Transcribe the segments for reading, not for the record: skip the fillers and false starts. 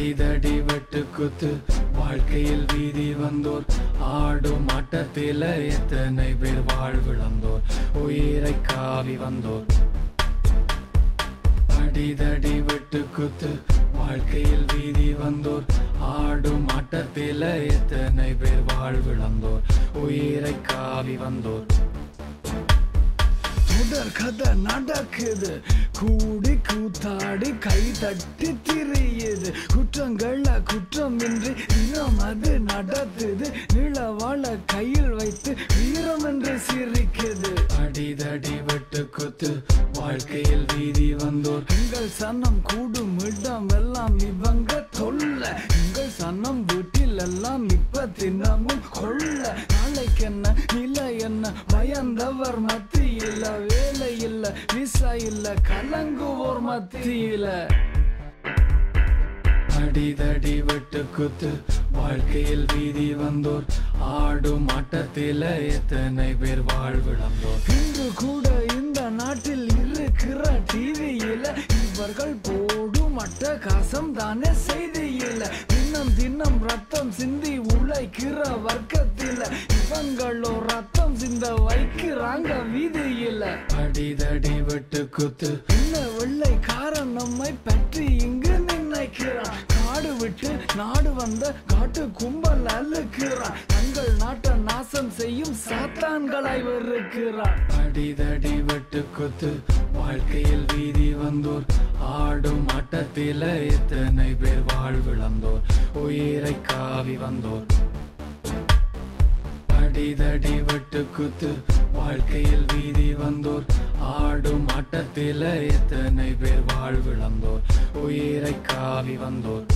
அடிதடி வெட்டு குத்து வாழ்க்கையில் வீதி வந்தோர் ஆடும் ஆட்டத்தில எத்தனை பேர் வாழ்விழந்தோர் உயிரை காவி வந்தோர் அடிதடி வெட்டு குத்து வாழ்க்கையில் வீதி வந்தோர் ஆடும் ஆட்டத்தில எத்தனை பேர் வாழ்விழந்தோர் உயிரை காவி வந்தோர் கதை நடக்குது கூடி கூத்தாடி கை தட்டி திரியுது குற்றங்கள குற்றமின்றி தினம் அது நடத்துது நிலவாழ கையில் வைத்து வீரம் என்று சிரிக்குது அடிதடி வெட்டு குத்து வாழ்க்கையில் வீதி வந்தோர் எங்கள் சன்னம் கூடும் இடம் எல்லாம் இவங்க தொல்ல எங்கள் சன்னம் வீட்டில் எல்லாம் இப்ப தினமும் கொள்ள நாளைக்கு என்ன நிலை என்ன பயந்தவர் மத்தியில் வேலை இல்ல விசா இல்ல கலங்குவோர் மத்தியில அடிதடி வெட்டு குத்து வாழ்க்கையில் வீதி வந்தோர் ஆடும் ஆட்டத்தில எத்தனை பேர் வாழ்விழந்தோர் இன்று கூட இந்த நாட்டில் இருக்கிற டிவியில இவர்கள் போடும் அட்டகாசம் தானே செய்தியில தினம் தினம் ரத்தம் சிந்தி உழைக்கிற வர்க்கத்தில இவங்களோ ரத்தம் சிந்த வைக்கிறாங்க வீதியில அடிதடி வெட்டு குத்து இல்ல வெள்ளைக்காரன் நம்மை பற்றி இங்கு நினைக்கிறான் காடு விட்டு நாடு வந்த காட்டு கும்பல் அழுக்கிறான் தங்கள் நாட்டை நாசம் செய்யும் சாத்தான்களாய் இருக்கிறான் அடிதடி வெட்டு குத்து வாழ்க்கையில் வீதி வந்தோர் ஆடும் ஆட்டத்தில எத்தனை பேர் வாழ்விழந்தோர் உயிரை காவி வந்தோர் அடிதடி வெட்டு குத்து வாழ்க்கையில் வீதி வந்தோர் ஆடும் ஆட்டத்தில எத்தனை பேர் வாழ்விழந்தோர் உயிரை காவி வந்தோர்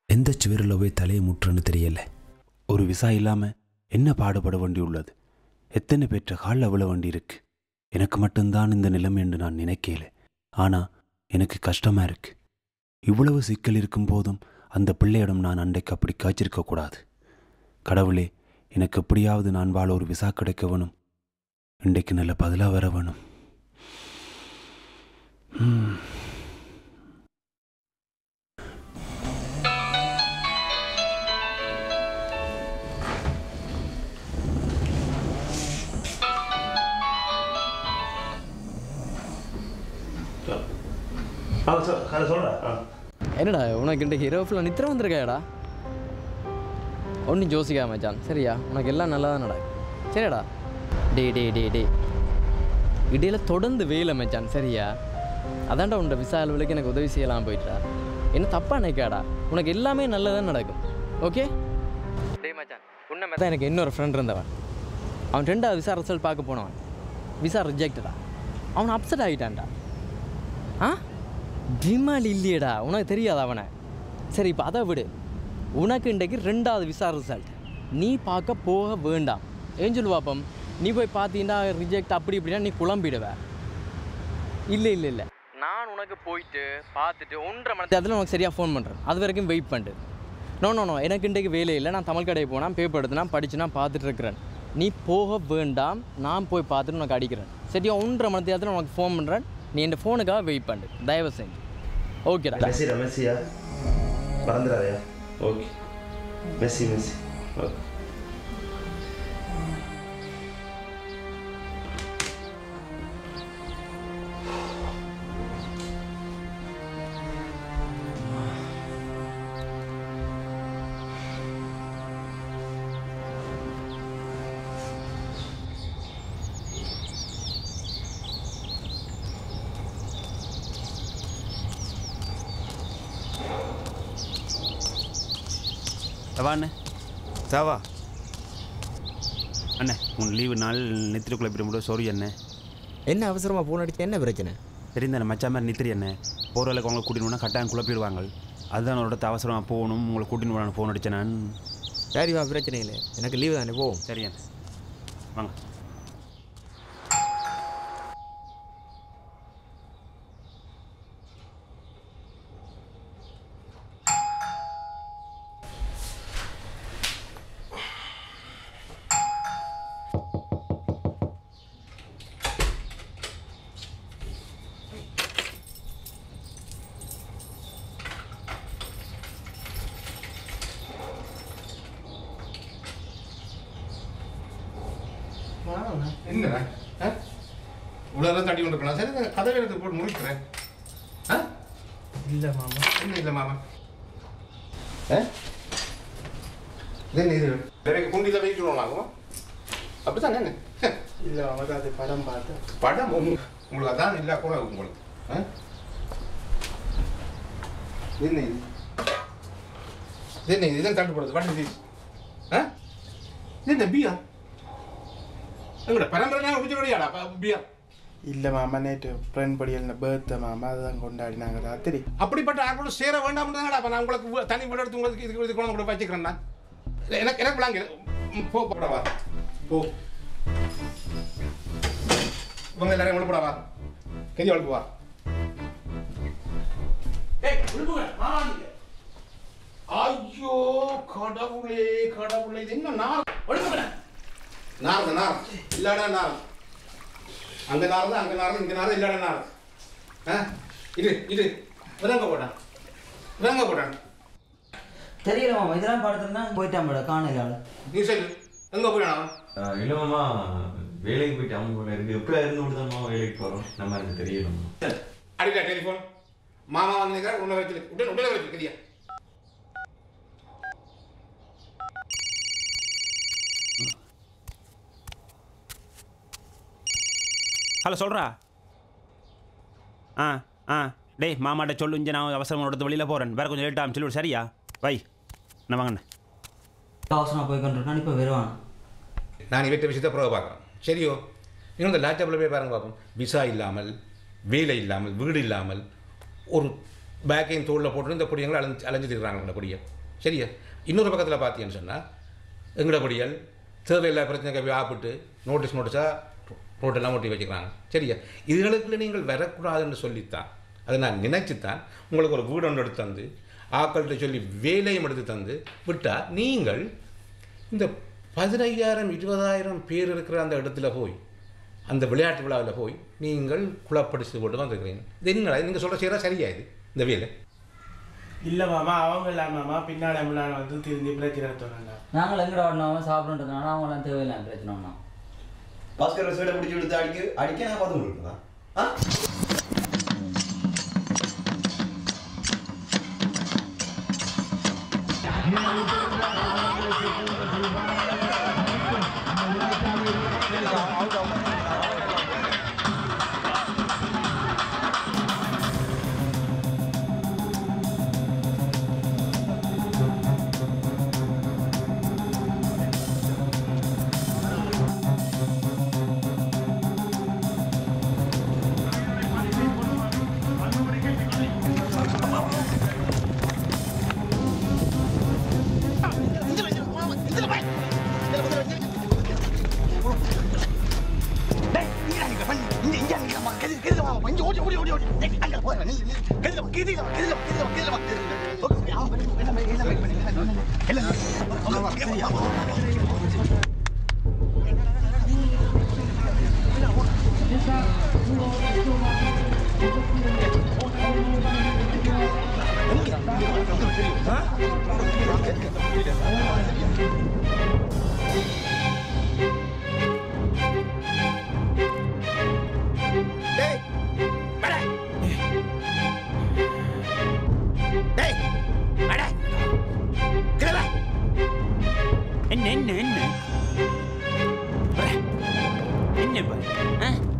எந்த சுவரில் போய் தலையை முற்றுன்னு தெரியல. ஒரு விசா இல்லாமல் என்ன பாடுபட வேண்டியுள்ளது. எத்தனை பேற்ற காலில் விழ வேண்டி இருக்கு. எனக்கு மட்டும்தான் இந்த நிலைமை என்று நான் நினைக்கல. ஆனால் எனக்கு கஷ்டமாக இருக்கு. இவ்வளவு சிக்கல் இருக்கும் போதும் அந்த பிள்ளையிடம் நான் அன்றைக்கு அப்படி காய்ச்சிருக்கக்கூடாது. கடவுளே, எனக்கு எப்படியாவது நான் வாழ ஒரு விசா கிடைக்க வேணும். இன்றைக்கு நல்ல பதிலாக வர வேணும். என்னடா உனக்கு இன்றைக்கு இரவு ஃபுல்லாக நித்திர வந்திருக்காடா. ஒன்றும் யோசிக்கா மச்சான், சரியா? உனக்கு எல்லாம் நல்லா தான் நடக்கும், சரியாடா? டே டே டே டே இடையில தொடர்ந்து வேலை மச்சான், சரியா? அதான்டா உன்னோட விசா அலுவலுக்கு எனக்கு உதவி செய்யலாம் போயிட்டா. என்ன தப்பாக நினைக்காடா, உனக்கு எல்லாமே நல்லதான் நடக்கும், ஓகே? டே மச்சான், உன்னை தான் எனக்கு இன்னொரு ஃப்ரெண்ட் இருந்தவன். அவன் 2வது விசா ரிசல்ட் பார்க்க போனவன். விசா ரிஜெக்டடா. அவன் அப்செட் ஆகிட்டான்டா. ஆ, டிமால் இல்லையடா, உனக்கு தெரியாது அவனை. சரி, இப்போ அதை விடு. உனக்கு இன்றைக்கு 2வது விசா ரிசல்ட். நீ பார்க்க போக வேண்டாம். ஏன் சொல்லுவாப்பம், நீ போய் பார்த்தீங்கன்னா ரிஜெக்ட் அப்படி இப்படின்னா நீ குழம்பிடுவ. இல்லை இல்லை இல்லை, நான் உனக்கு போயிட்டு பார்த்துட்டு 1.5 மணி நேரத்தில் உனக்கு சரியாக ஃபோன் பண்ணுறேன். அது வரைக்கும் வெயிட் பண்ணிட்டு. நோ, எனக்கு இன்றைக்கு வேலை இல்லை. நான் தமிழ் கடையை போனால் பேப்பர் எடுத்து நான் படித்து நான் பார்த்துட்டு இருக்கிறேன். நீ போக வேண்டாம், நான் போய் பார்த்துட்டு உனக்கு அடிக்கிறேன், சரியா? 1.5 மணி நேரத்தில் உனக்கு ஃபோன் பண்ணுறேன். நீ என் ஃபோனுக்காக வெயிட் பண்ணு, தயவு செஞ்சு, ஓகேடா? மெஸ்ஸியா மறந்துடாதயா? Okay, Messi okay. அண்ணே சாவா அண்ணே, உன் லீவு நாள் நித்திரக்குள்ள போய் முடியும். சாரி அண்ணே. என்ன அவசரமாக ஃபோன் அடிக்க, என்ன பிரச்சனை? தெரிந்தானே மச்சா மாதிரி நித்திரி அண்ணே. போகிற வேலைக்கு அவங்களை கூட்டின்னு கட்டாயம் குழப்பிடுவாங்க. அதுதான் அவரோட அவசரமாக போகணும், உங்களை கூட்டின்னு போகணும் ஃபோன் அடித்தேன் நான். சரிவா, பிரச்சனை இல்லை, எனக்கு லீவு தானே, போவோம். சரி அண்ணே, வாங்க. என்னடா இவ்வளோ தட்டி கொண்டு இருக்கலாம் சரி கதவை எடுத்து போட்டு முடிக்கிறேன் இல்லை மாமா. என்ன இல்லை மாமா என்ன இது எனக்கு குண்டியில் வெயிட் ஆகுமா அப்படித்தான் என்ன இல்லை மாமா, அது படம் பார்த்தேன். படம் உங்களுக்கு அதான் இல்லை கூட உங்களுக்கு என்ன இது என்ன இது இதான் தட்டுப்படுது வண்டி இது என்ன பியா எங்கட பரம்பரை உடிச்சோடையாடா பியா இல்லை மாமா, நேற்று ஃப்ரெண்ட் படியில் பர்த்டே மாமா, அதுதான் கொண்டாடினாங்க ராத்திரி. அப்படிப்பட்ட ஆட்களோட சேர வேண்டாம் தானடா அப்போ நான் உங்களுக்கு தனி வீடு எடுத்து உங்களுக்கு இது கொண்டு கூட வச்சுக்கிறேன் நான் எனக்கு விளாங்க போடவா போ இவங்க எல்லாரையும் விழுப்படவா கெதி வளர்ப்பு வா ஐயோ கடவுளே கடவுளே இது என்ன நார் நார் நார் இல்லாடா நார் அங்க நார் அங்க நார் இங்க நார் இல்லாடா நார் இது விரங்க போட்டான் தெரியல மாமா, இதெல்லாம் படத்துலன்னா போயிட்டான் மேடம், காணல ஆள். நீ சொல்லு எங்க போயிடா இல்லை மாமா, வேலைக்கு போயிட்டு அவங்க போல இருக்கு. எப்போ இருந்து விட்டுதான் வேலைக்கு போகிறோம் நம்ம எனக்கு தெரியல. அடிடா டெலிஃபோன் மாமா வந்து உன்னை வச்சு உடனே வச்சு கதியா ஹலோ சொல்கிறா டேய் மாமாட்ட சொல்லு இங்கே நான் அவசரமாக எடுத்து வெளியில் போகிறேன் வேறு கொஞ்சம் லேட்டாக சொல்லி சரியா வை நான் வாங்கண்ணே அவசரமாக போய் கொண்டிருக்கான், இப்போ வருவான். நான் இவற்றை விஷயத்தை பிறகு பார்க்குறேன் சரியோ இன்னும் இந்த லேப்டாப்பில் போய் பாருங்க பார்ப்போம் விசா இல்லாமல் வேலை இல்லாமல் வீடு இல்லாமல் ஒரு பேக்கையும் தோளில் போட்டு இந்த பொடியங்களை அலைஞ்சிட்டு இருக்கிறாங்க இந்த பொடியை சரியா இன்னொரு பக்கத்தில் பார்த்தீங்கன்னு சொன்னால் எங்களோட பொடியல் தேவையில்லா பிரச்சனைக்கு ஆப்பிட்டு நோட்டீஸாக ரோட்டெல்லாம் ஓட்டி வச்சுக்கிறாங்க சரியா இதுகளுக்குள்ள நீங்கள் வரக்கூடாதுன்னு சொல்லித்தான் அதை நான் நினைச்சுத்தான் உங்களுக்கு ஒரு வீடு ஒன்று எடுத்து தந்து ஆக்கள்கிட்ட சொல்லி வேலையும் எடுத்து தந்து விட்டால் நீங்கள் இந்த 15,000 20,000 பேர் இருக்கிற அந்த இடத்துல போய் அந்த விளையாட்டு விழாவில் போய் நீங்கள் குழப்படிச்சு போட்டு வந்துருக்கிறீங்க இது என்னடா நீங்கள் சொல்கிற செய்கிறா சரியா இது இந்த வேலை இல்லை மாமா, அவங்க இல்லை மாமா, பின்னாடி முன்னாடி வந்து திரும்பி பிரச்சனை எடுத்துறாங்க. நாங்கள் எங்கட ஓடணும் சாப்பிட்றதுனால அவங்களாம் தேவையில்லை பிரச்சனை ஒன்றா. பாஸ்கர் சைடை பிடிச்சி எடுத்து அடிக்க நான் பார்த்து கொடுக்குறேன்.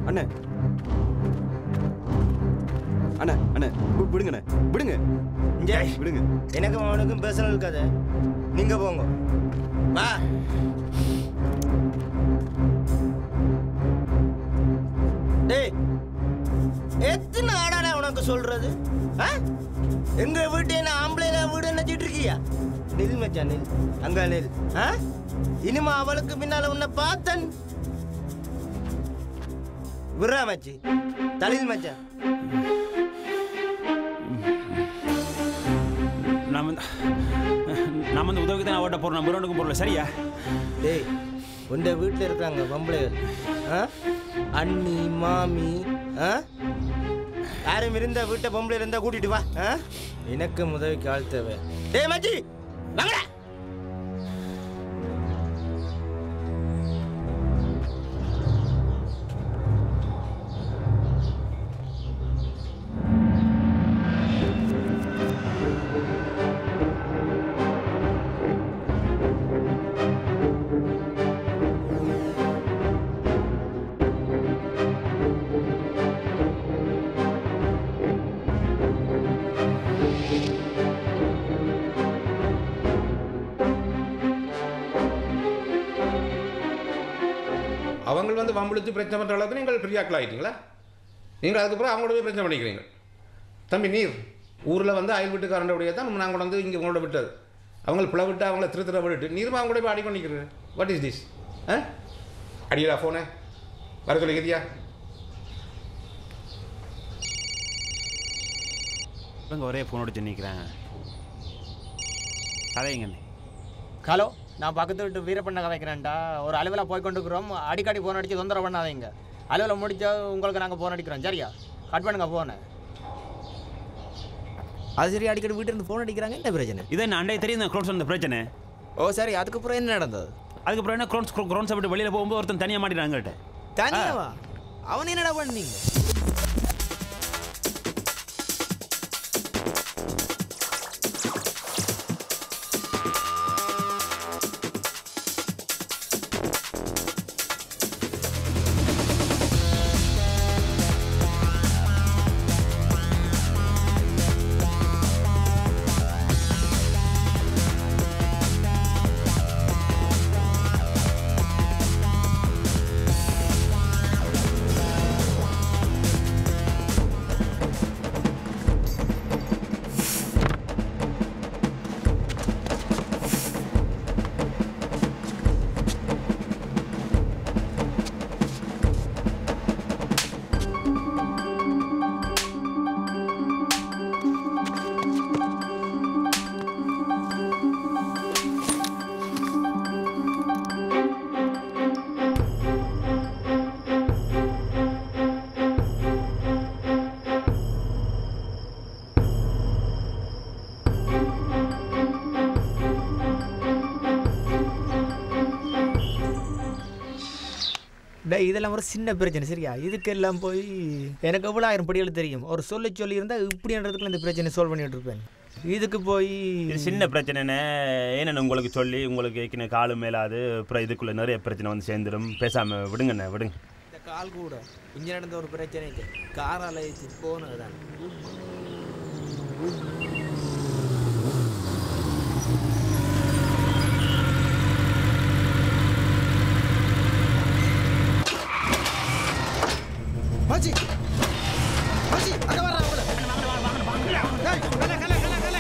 அண்ணே அண்ணே அண்ணே விடுங்கண்ணே விடுங்க விடுங்க. எனக்கும் அவனுக்கும் பேசணும் கதை, நீங்க போங்க வா. டேய் எத்தனை ஆடாடா உனக்கு சொல்றது? எங்க வீட்டு என்ன ஆம்பளைல வீடு நினைச்சிட்டு இருக்கியா? நெல் மச்சான் நெல், அங்க நெல். இனிமா அவளுக்கு பின்னால உன்னை பார்த்தன் விடுறா மச்சி, தலையில் மச்சான். நம்ம இந்த உதவிக்கு தான் ஓட்ட போகிறோம், நம்ம ரோனுக்கும் போடல சரியா? டேய் உண்ட வீட்டில் இருக்காங்க பொம்பளைகள், அண்ணி மாமி, யாரும் இருந்தா வீட்டை பொம்பளை இருந்தா கூட்டிட்டு வா. எனக்கு உதவிக்கு ஆள் தேவை. டேய் மச்சி வாங்கடா. அவங்க வந்து வம்பிழுத்து பிரச்சனை பண்ணுற அளவுக்கு நீங்கள் பெரிய ஆட்கள் ஆகிட்டீங்களா? நீங்கள் அதுக்கப்புறம் அவங்களோட போய் பிரச்சனை பண்ணிக்கிறீங்க. தம்பி நீர் ஊரில் வந்து அயல் வீட்டுக்காரனுடைய தான் நாங்கள் வந்து இங்கே உங்களோட விட்டது. அவங்கள பிள்ளை விட்டு அவங்கள திருத்திர விட்டு நீர்மா அவங்க கூட போய் அடி பண்ணிக்கிறேன். What is this? அடியடா ஃபோனை வர சொல்லிக்கிறியா? இவங்க ஒரே ஃபோன் அடிச்சு நிற்கிறாங்க. கதைங்கண்ணே. ஹலோ, நான் பக்கத்து விட்டு வீரப்பண்ண கதைக்கிறேன்டா. ஒரு அலுவலாக போய் கொண்டுக்கிறோம். அடிக்கடி ஃபோன் அடித்து தொந்தரவு பண்ணாதீங்க. அலுவலை முடிச்சா உங்களுக்கு நாங்கள் ஃபோன் அடிக்கிறோம். சரியா? கட் பண்ணுங்க ஃபோனை. அது சரி, அடிக்கடி வீட்டிலேருந்து ஃபோன் அடிக்கிறாங்க. என்ன பிரச்சனை? இதை நான் அண்டே தெரியும் க்ரோன்ஸ் வந்த பிரச்சனை. ஓ சரி, அதுக்கப்புறம் என்ன நடந்தது? அதுக்கப்புறம் என்ன க்ரோன்ஸை விட்டு வெளியில் போகும்போது ஒருத்தன் தனியாக மாட்டிட்டாங்கள்ட்ட. தனியாவா? அவன் என்னடா பண்ணீங்க? இதெல்லாம் ஒரு சின்ன பிரச்சனை. சரியா? இதுக்கெல்லாம் போய் எனக்கு எவ்வளோ 1000 படிகள் தெரியும். ஒரு சொல்லி இருந்தால் இப்படின்றதுக்குள்ள இந்த பிரச்சனை சால்வ் பண்ணிட்டு இருப்பேன். இதுக்கு போய் சின்ன பிரச்சனைன்னு ஏன்னு உங்களுக்கு சொல்லி உங்களுக்கு ஏற்கனவே காலு மேலாது அப்புறம் இதுக்குள்ளே நிறைய பிரச்சனை வந்து சேர்ந்துடும். பேசாமல் விடுங்கண்ணே, விடுங்க. இந்த கால் கூட இங்கே நடந்த ஒரு பிரச்சனைக்கு காரால் போனது தான். மச்சி மச்சி அங்க வர அவள டேய் கல கல கல கல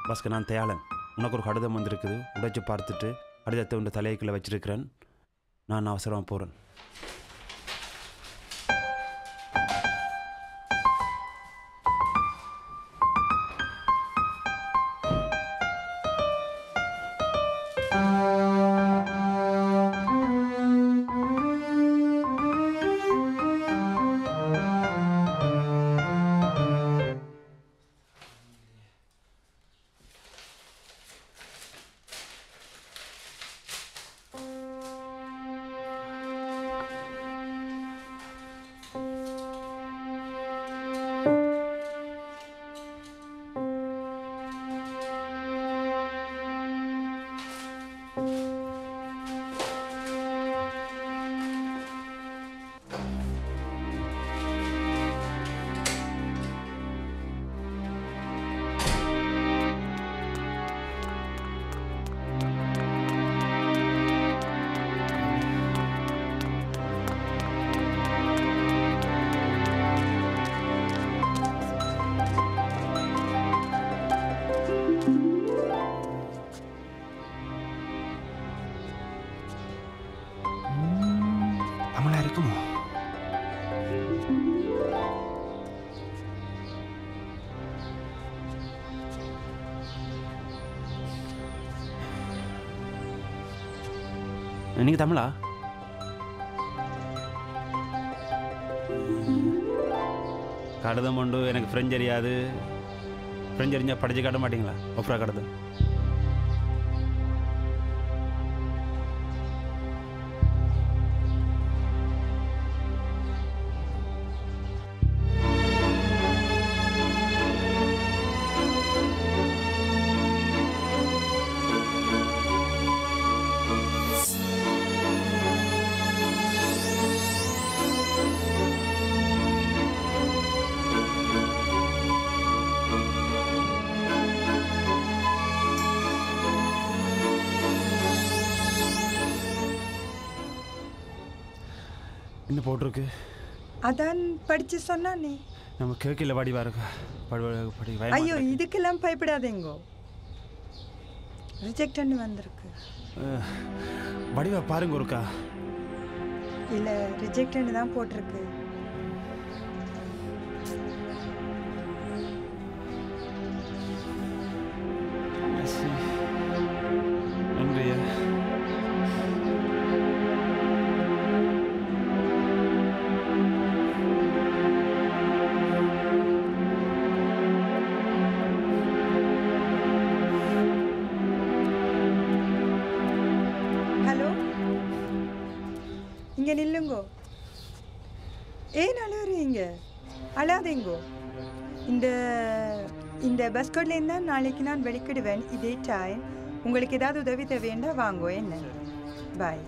பாஸ்கர், நான் தயாளன். உனக்கு ஒரு கடிதம் வந்திருக்குது. உடைச்சு பார்த்துட்டு கடிதத்தை உன் தலைக்குள்ளே வச்சிருக்கிறேன். நான் அவசரமாக போகிறேன். நீங்கள் தமிழா? கடிதம் உண்டு. எனக்கு ஃப்ரெஞ்சு அறியாது. ஃப்ரெஞ்சு அறிஞ்சால் படித்து காட்ட மாட்டிங்களா? ஒப்ரா கடிதம். என்ன போட்டிருக்கு? அதான் படிச்சு சொன்னானே. நம்ம கேட்கல வாடி வாருக்கா படி. ஐயோ இதுக்கெல்லாம் பயப்படாதேங்கோ. ரிஜெக்ட்னு வந்திருக்கு. வடிவா பாருங்க ஒருக்கா. இல்லை ரிஜெக்ட்னு தான் போட்டிருக்கு. நன்றியா. இங்கே நில்லுங்கோ. ஏன் அழுகுறீங்க? அழாதீங்கோ. இந்த இந்த பஸ் கோட்லேருந்து தான் நாளைக்கு நான் வெளிக்கிடுவேன். இதே டைம் உங்களுக்கு ஏதாவது உதவி தேவைண்டா வாங்கோ. என்ன பாய்.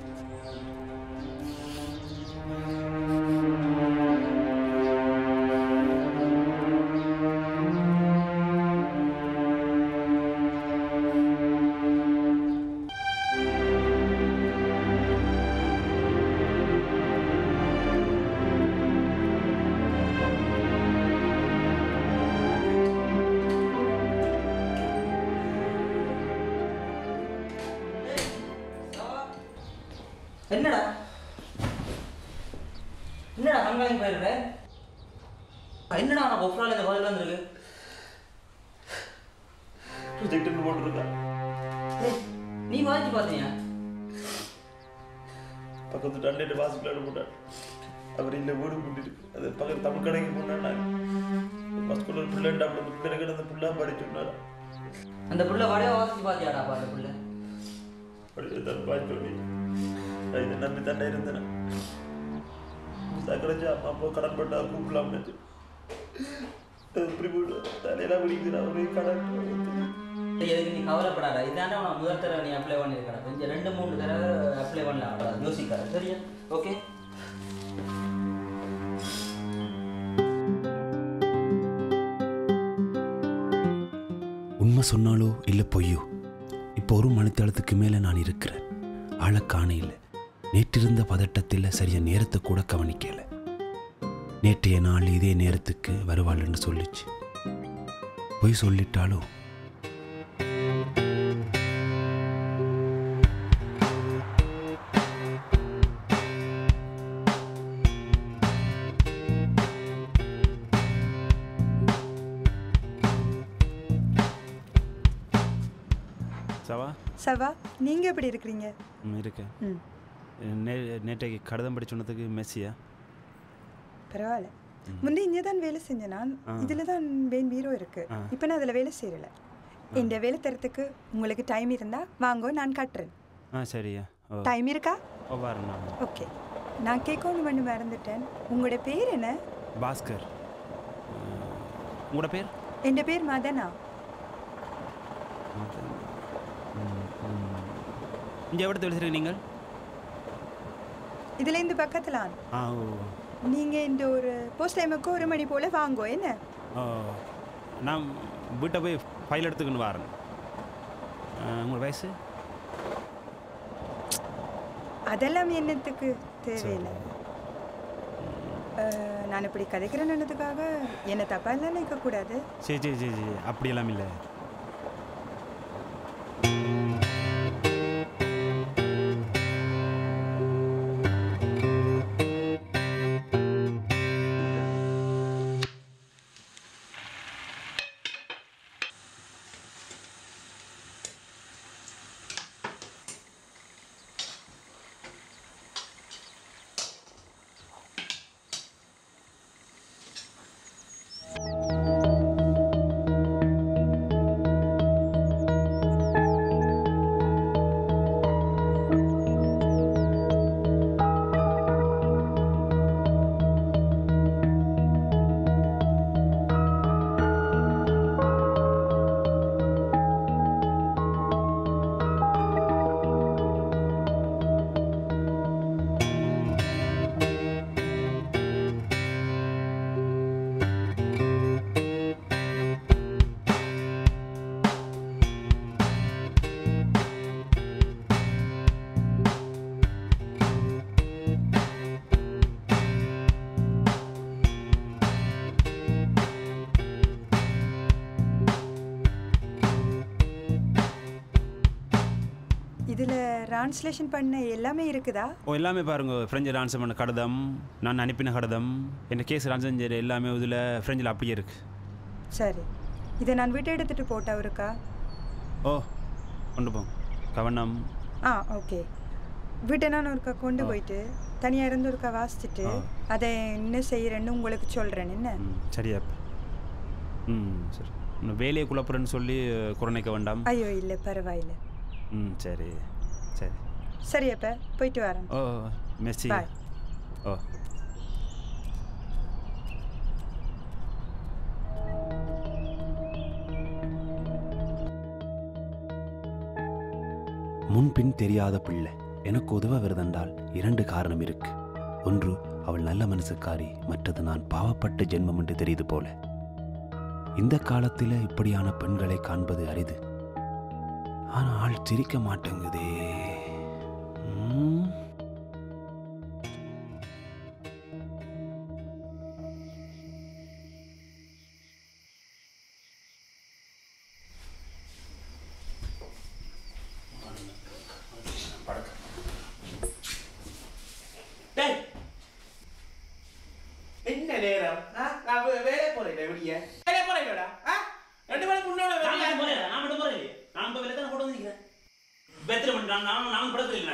என்னடா என்னடா கண்காணிக்கு போயிருக்க? என்னடா நான் ஒஃப்ரால இந்த பதில் வந்துருக்கு. ப்ரொஜெக்ட்னு போட்டுருக்கா. நீ வாங்கி பார்த்தியா? பக்கத்து டண்டே வாசிக்கலான்னு போட்டார். அவர் இல்லை வீடு கூட்டிருக்கு. அது பக்கத்து தமிழ் கடைக்கு போனாங்க. பஸ்குள்ள ஒரு பிள்ளை அப்படி பிள்ளை கிடந்த பிள்ளை படிச்சுட்டாரா. அந்த பிள்ளை வடையை வாசிச்சு பார்த்தியாடாப்பா? அந்த பிள்ளை படிச்சு பாய்ச்சோடி இதை நம்பி தண்டை இருந்தேன். கிடைச்சி அம்மா அப்பா கடன் பட்டா கூப்பிடலாம் இப்படி போய்ட்டு தலையெல்லாம் பிடிக்கிறா. ஒரு கடன் எதுக்கு நீ கவலைப்படாத. இதாண்டா உனக்கு முதல் தடவை நீ அப்ளை பண்ணியிருக்கடா. கொஞ்சம் 2-3 தடவை அப்ளை பண்ணலாம். யோசிக்காத சரியா? ஓகே. உண்மை சொன்னாலோ இல்லை பொய்யோ, இப்போ ஒரு மணித்தளத்துக்கு மேலே நான் இருக்கிறேன். ஆளை காண இல்லை. நேற்றிருந்த பதட்டத்தில் சரியா நேரத்தை கூட கவனிக்கலை. நேற்றைய நாள் இதே நேரத்துக்கு வருவாள்னு சொல்லிச்சு. பொய் சொல்லிட்டாலோ? சவா சவா, நீங்கள் எப்படி இருக்கிறீங்க? இருக்கேன். நேற்றைக்கு கடிதம் படி சொன்னதுக்கு மெஸ்ஸியா? பரவாயில்ல. முன்னே இங்கே தான் வேலை செஞ்சேன் நான். இதில் தான் வேன் பீரோ இருக்கு. இப்போ நான் அதில் வேலை செய்யல. இந்த வேலை தரத்துக்கு உங்களுக்கு டைம் இருந்தால் வாங்கோ, நான் கட்டுறேன். சரியா. டைம் இருக்கா? வரணும். ஓகே. நான் கேட்கணும் பண்ணி மறந்துட்டேன். உங்களோட பேர் என்ன? பாஸ்கர். உங்களோட பேர்? என் பேர் மதனா. இங்கே எவ்வளோ தெரிஞ்சிருக்கு நீங்கள்? இதில் இந்த பக்கத்தில் நீங்கள் இந்த ஒரு போஸ்ட் டைமுக்கு 1 மணி போல் வாங்கோ. என்ன? நான் வீட்டை போய் ஃபைல் எடுத்துக்கின்னு வரேன். உங்கள் வயசு? அதெல்லாம் என்னத்துக்கு தேவையில்லை. நான் இப்படி கதைக்கிறேன்னதுக்காக என்னை தப்பாக இல்லை நினைக்கக்கூடாது. சரி சரி சரி சரி, அப்படியெல்லாம் இல்லை. டிரான்ஸ்லேஷன் பண்ண எல்லாமே இருக்குதா? ஓ எல்லாமே பாருங்க, ஃப்ரெஞ்சு ட்ரான்ஸ்லேட் பண்ண கடிதம், நான் அனுப்பின கடிதம், என்ன கேஸ் ட்ரான்ஸ்லேட் செய்கிற எல்லாமே இதில் ஃப்ரெஞ்சில் அப்படியே இருக்குது. சரி, இதை நான் வீட்டை எடுத்துகிட்டு போட்டா இருக்கா? ஓ கொண்டு போங்க, கவனம். ஓகே. வீட்டை நான் ஒருக்கா கொண்டு போயிட்டு தனியாக இருந்து ஒருக்கா வாசிச்சுட்டு அதை என்ன செய்கிறேன்னு உங்களுக்கு சொல்கிறேன். என்ன சரியாப்பா? சரி. இன்னும் வேலையை குழப்புறேன்னு சொல்லி குறைக்க வேண்டாம். ஐயோ இல்லை, பரவாயில்லை. சரி சரி சரியப்பா, போயிட்டு வரேன். ஓ மெர்சி. ஓ முன்பின் தெரியாத பிள்ளை எனக்கு உதவ வருதென்றால் 2 காரணம் இருக்கு. ஒன்று, அவள் நல்ல மனசுக்காரி, மற்றது நான் பாவப்பட்ட ஜென்மம் என்று தெரியுது போல. இந்த காலத்தில் இப்படியான பெண்களை காண்பது அரிது. ஆனால் சிரிக்க மாட்டேங்குதே. என்ன நேரம்? நான் வேலை போறேன். வெளியே வேலை போறேன்டா. 2 மணிக்கு முன்னாடி நான் போறேன். நான் மட்டும் போறேன். நான் போய் வேலை தான் போட்டு வந்திருக்கேன். பெத்ர பண்ணி நான் படத்துல இல்ல.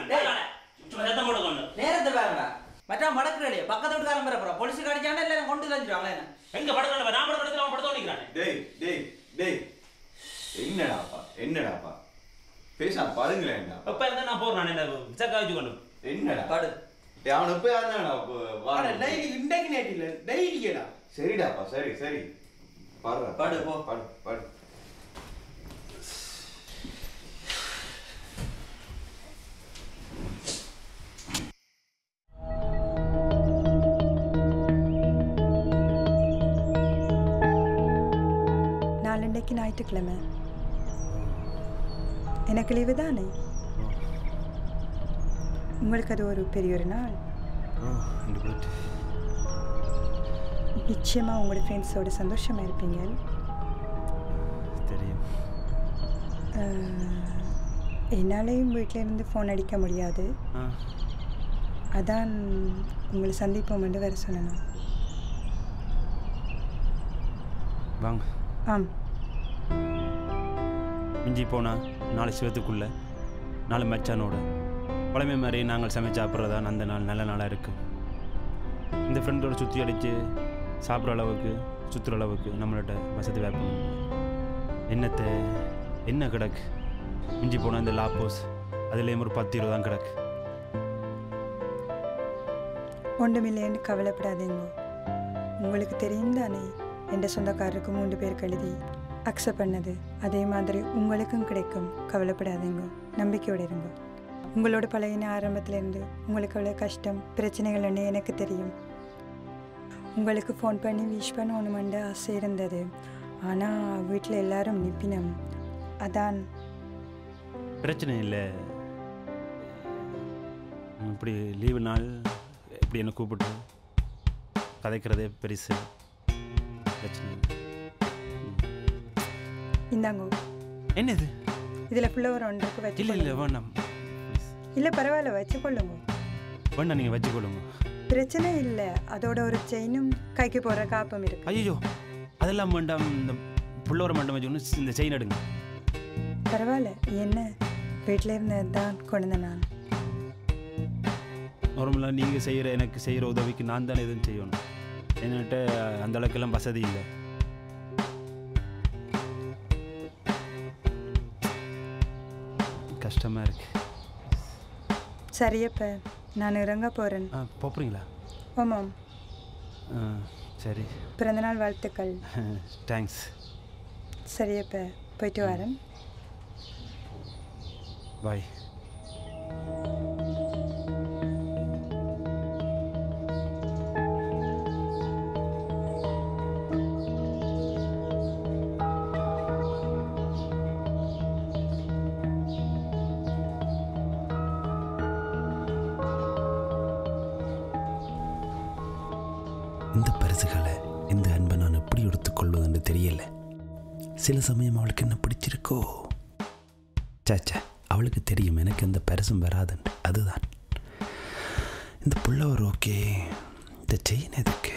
சும்மா சத்தம் போட கொண்டு. நேரத்தை பாருங்க. மச்சான் மடக்குறடே. பக்கத்து வீட்டுக்காரன் பேர போறா. போலீஸ் கடிச்சானே இல்ல கொண்டு வந்துறாங்களே என்ன. எங்க படத்துல நான் படத்துல அவன் படத்துல நிக்கறானே. டேய் என்னடாப்பா பேசா பாருங்களேன்டா. அப்ப இருந்தா நான் போறேன். நான் என்ன விசக்கா வச்சு கொண்டு. என்னடா பாடு. அவன் எப்ப யாருன்னா வாடா டெய்லி இன்டெக் நேட்டில டெய்லி கேடா. சரிடாப்பா சரி பாடுறா பாடு போ பாடு. நாளைக்கு ஞாயிற்றுக்கிழமை எனக்கு லீவு தானே? உங்களுக்கு அது ஒரு பெரிய ஒரு நாள். நிச்சயமாக உங்களோட ஃப்ரெண்ட்ஸோட சந்தோஷமாக இருப்பீங்க. தெரியும். என்னாலையும் வீட்டிலேருந்து ஃபோன் அடிக்க முடியாது. அதான் உங்களை சந்திப்போம் என்று வேறு சொல்லணும். வாங்க. மிஞ்சி போனால் 4 சிவத்துக்குள்ளே 4 மச்சானோட பழமை மாதிரி நாங்கள் சமைச்சு சாப்பிட்றதான் அந்த நாள் நல்ல நாளாக இருக்கும். இந்த ஃப்ரெண்டோட சுற்றி அடித்து சாப்பிட்ற அளவுக்கு சுற்றுற அளவுக்கு நம்மள்கிட்ட வசதி வாய்ப்பு என்ன கிடக்கு. மிஞ்சி போனால் இந்த லாப்போஸ் அதுலேயும் ஒரு 10-20 தான் கிடக்கு. ஒன்றுமில்லைன்னு கவலைப்படாதீங்க. உங்களுக்கு தெரியும் தானே என் சொந்தக்காரருக்கு 3 பேருக்கு எழுதி அக்செப்ட் பண்ணது. அதே மாதிரி உங்களுக்கும் கிடைக்கும். கவலைப்படாதீங்க, நம்பிக்கையோடு இருங்க. உங்களோட பழகின ஆரம்பத்திலேருந்து உங்களுக்கு அவ்வளோ கஷ்டம் பிரச்சனைகள்னு எனக்கு தெரியும். உங்களுக்கு ஃபோன் பண்ணி விஷ் பண்ண ஒன்றுமண்ட ஆசை இருந்தது. ஆனால் வீட்டில் எல்லாரும் நிப்பினம். அதான் பிரச்சனை இல்லை. இப்படி லீவு நாள் இப்படி என்னை கூப்பிட்டு கதைக்கிறதே பெருசு. பிரச்சனை இந்தாங்க. என்னது இதில் ஃப்ளவர் ஒன்றுக்கு வச்சு. இல்லை வேண்டாம். இல்லை பரவாயில்ல, வச்சுக்கொள்ளுங்க. வேண்டாம், நீங்கள் வச்சுக்கொள்ளுங்க. பிரச்சனை இல்லை. அதோட ஒரு செயினும் கைக்கு போகிற காப்பும் இருக்கு. ஐயோ அதெல்லாம் வேண்டாம். இந்த புள்ளோர மண்டம் வச்சு இந்த செயின் எடுங்க. பரவாயில்ல, என்ன வீட்டில் இருந்தது தான் கொண்டு நான். நார்மலாக நீங்கள் எனக்கு செய்கிற உதவிக்கு நான் தானே எதுவும் செய்யணும். என்கிட்ட அந்த அளவுக்கெல்லாம் வசதி இல்லை. கஷ்டமாக இருக்கு. சரியப்ப, நான் இறங்க போகிறேன். போகிறீங்களா? ஆமாம். சரி. பிறந்தநாள் வாழ்த்துக்கள். தேங்க்ஸ். சரியப்ப, போயிட்டு வரேன். பாய். இந்த பரிசுகளை இந்த அன்பை நான் எப்படி எடுத்துக்கொள்வதுன்னு தெரியல. சில சமயம் அவளுக்கு என்ன பிடிச்சிருக்கோ. சாச்சா அவளுக்கு தெரியும் எனக்கு எந்த பரிசும் வராதுன்னு. அதுதான் இந்த புள்ளவர். ஓகே, இந்த செயின் எதுக்கு?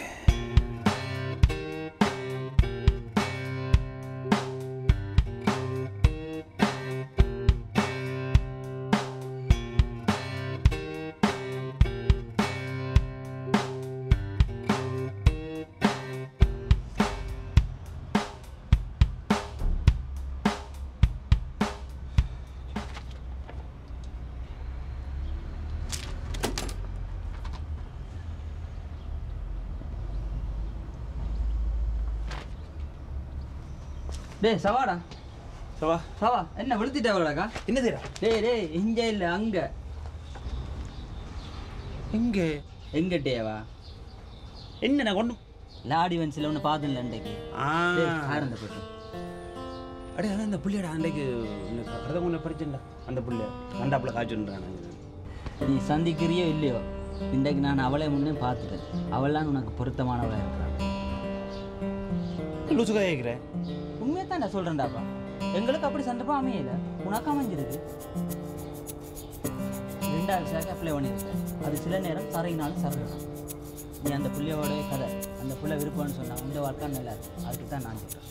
டேய் சவாடா. சவா என்ன விழுத்திட்டவளாக்கா? என்ன செய்யறா? டேய் இங்க இல்ல அங்க. எங்க டேவா? என்ன நான் கொண்டு லாடி வன்சில ஒன்று பார்த்துல அன்றைக்கு. ஆரந்த போட்டு அடே அதான் அந்த புள்ளியோட அன்றைக்கு கதை கொண்டு படிச்சுண்டா அந்த புள்ளை கண்டாப்புல காய்ச்சுன்றான். நீ சந்திக்கிறியோ இல்லையோ, இன்றைக்கு நான் அவளை முன்னே பார்த்துட்டேன். அவள்லாம் உனக்கு பொருத்தமானவளாக இருக்கிறான். லூசுக்கா கேட்குறேன். உண்மையை தான் நான் சொல்கிறேன்டாப்பா. எங்களுக்கு அப்படி சந்தர்ப்பம் அமையல, உனக்கு அமைஞ்சிருக்கு. 2 விசாக்கு அப்ளை பண்ணியிருக்கேன். அது சில நேரம் சரையினாலும் சரலாம். நீ அந்த பிள்ளையோட கதை, அந்த பிள்ளை விருப்பம்னு சொன்னா இந்த வாழ்க்கை நல்லா இருக்கு. அதுக்கு தான் நான் சொல்கிறேன்.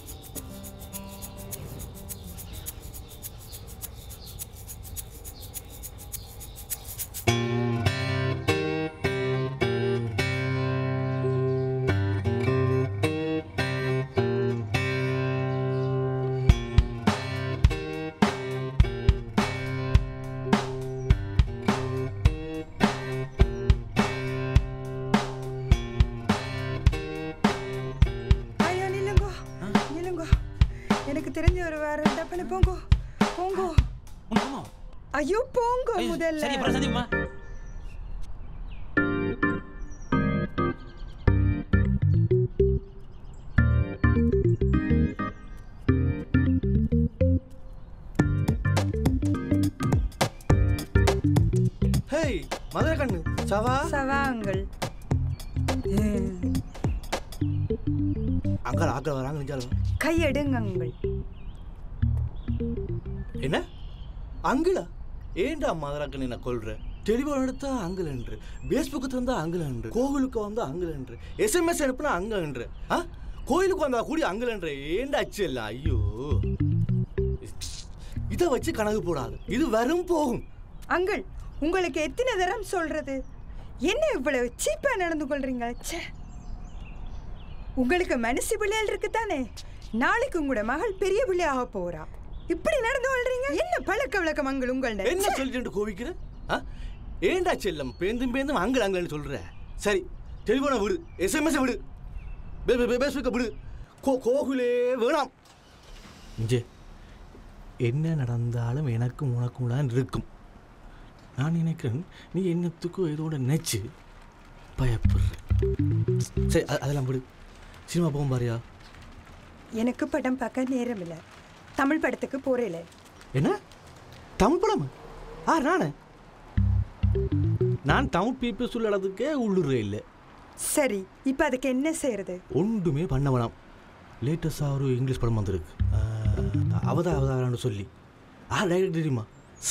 எனக்கு தெரிஞ்ச ஒரு வாரம் டப்பன போங்கோ போங்கோ. ஐயோ போங்கோ முதல்ல. சரி அப்புறம் சந்திப்போமா? ஹேய் மதுரை கண்ணு சவா. சவா அங்கிள். அங்கிள் ஆக்கள் வராங்க. நெஞ்சாலும் கையெடுங்க அங்கிள். என்ன அங்கிளா? ஏண்டா மதுராக்கன் என்ன கொள்ற? டெலிஃபோன் எடுத்தா அங்கிள் என்று, பேஸ்புக்கு தந்தா அங்கிள் என்று, கோவிலுக்கு வந்தா அங்கிள் என்று, SMS அனுப்புனா அங்க என்று, கோயிலுக்கு வந்தா கூடி அங்கிள் என்று. ஏண்டாச்சு எல்லாம்? ஐயோ, இதை வச்சு கணக்கு போடாது. இது வரும் போகும். அங்கிள் உங்களுக்கு எத்தனை தரம் சொல்றது? என்ன இவ்வளவு சீப்பா நடந்து கொள்றீங்க? உங்களுக்கு மனசு பிள்ளைகள் இருக்குத்தானே? நாளைக்கு உங்களோட மகள் பெரிய பிள்ளையாக போறா. இப்படி நடந்து கொள்றீங்க? என்ன பழக்க வழக்கம் அங்கிள் உங்கள்ட்ட? என்ன சொல்லிட்டு கோவிக்கிற? ஏண்டா செல்லம் பேந்தும் பேந்தும் அங்கிள் அங்கிள்னு சொல்ற? சரி டெலிஃபோனை விடு, SMS விடு, பேஸ்புக்கை விடு, கோகுலே வேணாம். இங்கே என்ன நடந்தாலும் எனக்கும் உனக்கும் தான் இருக்கும். நான் நினைக்கிறேன் நீ என்னத்துக்கும் இதோட நினைச்சு பயப்படுற. சரி அதெல்லாம் விடு. சினிமா போகும் பாரியா? எனக்கு படம் பார்க்க நேரம் இல்லை. தமிழ் படத்துக்கு போறேல. என்ன தமிழ் படம்? நானே நான் தமிழ் பீப்புள் சொல்லறதுக்கே உள்ளுறே இல்லை. சரி இப்போ அதுக்கு என்ன செய்யறது? ஒன்றுமே பண்ண வேணாம். லேட்டஸ்டாக ஒரு இங்கிலீஷ் படம் வந்திருக்கு, அவதாரான்னு சொல்லி. டைரக்டர் தெரியுமா?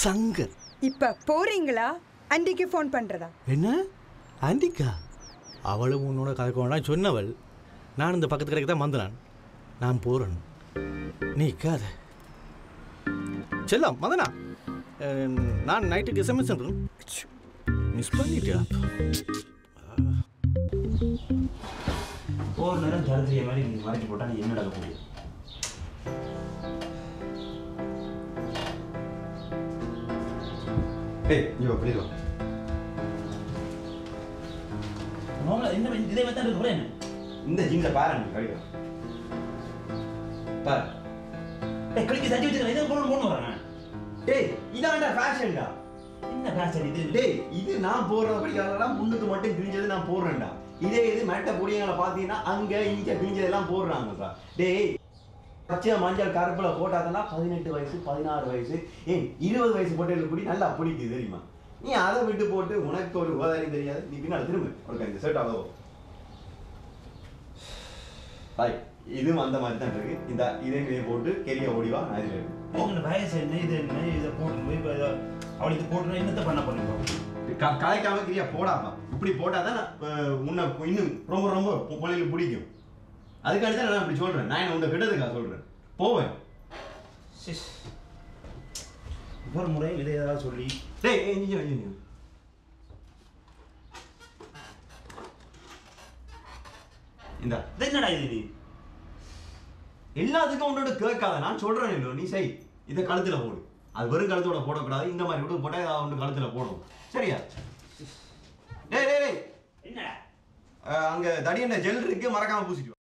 சங்கர். இப்போ போறீங்களா? ஆண்டிக்கு ஃபோன் பண்றதா? என்ன ஆண்டிக்கா? அவளும் உன்னோட கதைக்க வேண்டாம் சொன்னவள். நான் இந்த பக்கத்து கடைக்கு தான் வந்தேன். நான் போகிறேன், நீ காத செல்லாம் மதனா. நான் நைட்டுக்கு SMS பண்ணுறேன். மிஸ் பண்ணிட்டியா? ஒரு நேரம் தரத்திரிய மாதிரி நீ மறைச்சு போட்டா நீ என்ன நடக்க முடியும்? என்ன இதே மாதிரி தான் இருக்கு. என்ன இந்த ஜீன்ஸை பாரு, நீ கழிவு பாரு. கழிக்க தட்டி வச்சுக்கிறேன். இதை போன வரேன். டேய் இதான்டா ஃபேஷன்டா. என்ன ஃபேஷன் இது? டேய் இது நான் போடுறது படிக்காதெல்லாம் முன்னுக்கு மட்டும் கிழிஞ்சது நான் போடுறேன்டா. இதே இது மெட்ட பொடியங்களை பார்த்தீங்கன்னா அங்க இங்க கிழிஞ்சதெல்லாம் போடுறாங்கப்பா. டேய் பச்சை மஞ்சள் கருப்புல போட்டாங்கன்னா 18 வயசு 16 வயசு 20 வயசு போட்டது கூடி நல்லா பிடிக்குது தெரியுமா? நீ அதை விட்டு போட்டு உனக்கு ஒரு உபகாரம் தெரியாது. நீ பின்னால் திரும்ப உனக்கு இந்த ஷர்ட் ஆகும். இதுவும் அந்த மாதிரி தான் இருக்கு. இந்த இதே போட்டு கெரிய ஓடிவா நான் இதில் இருக்கு. உங்க வயசு என்ன இது என்ன இதை போட்டு போய் இப்போ அவளுக்கு போட்டுனா என்னத்தை பண்ண பண்ணுவோம் கலைக்காம கிரியா போடாப்பா இப்படி போட்டாதான் உன்னை இன்னும் ரொம்ப ரொம்ப பிள்ளைகளுக்கு பிடிக்கும். அதுக்காண்டி தான் நான் இப்படி சொல்றேன். நான் என்ன உன்னை கிட்டதுக்காக சொல்றேன். போவேன் ஒரு முறை இதை ஏதாவது சொல்லி டேய் இந்த என்னடா இது எல்லாத்துக்கும் உன்னோட கேட்காத. நான் சொல்றேன் இல்லை நீ செய். இதை கழுத்துல போடு. அது வெறும் கழுத்தோட போடக்கூடாது. இந்த மாதிரி விட்டு போட்டா ஏதாவது ஒன்று கழுத்துல போடும். சரியா? டேய் டேய் டேய் என்ன அங்க தடியண்ண ஜெல் இருக்கு, மறக்காம பூசிட்டு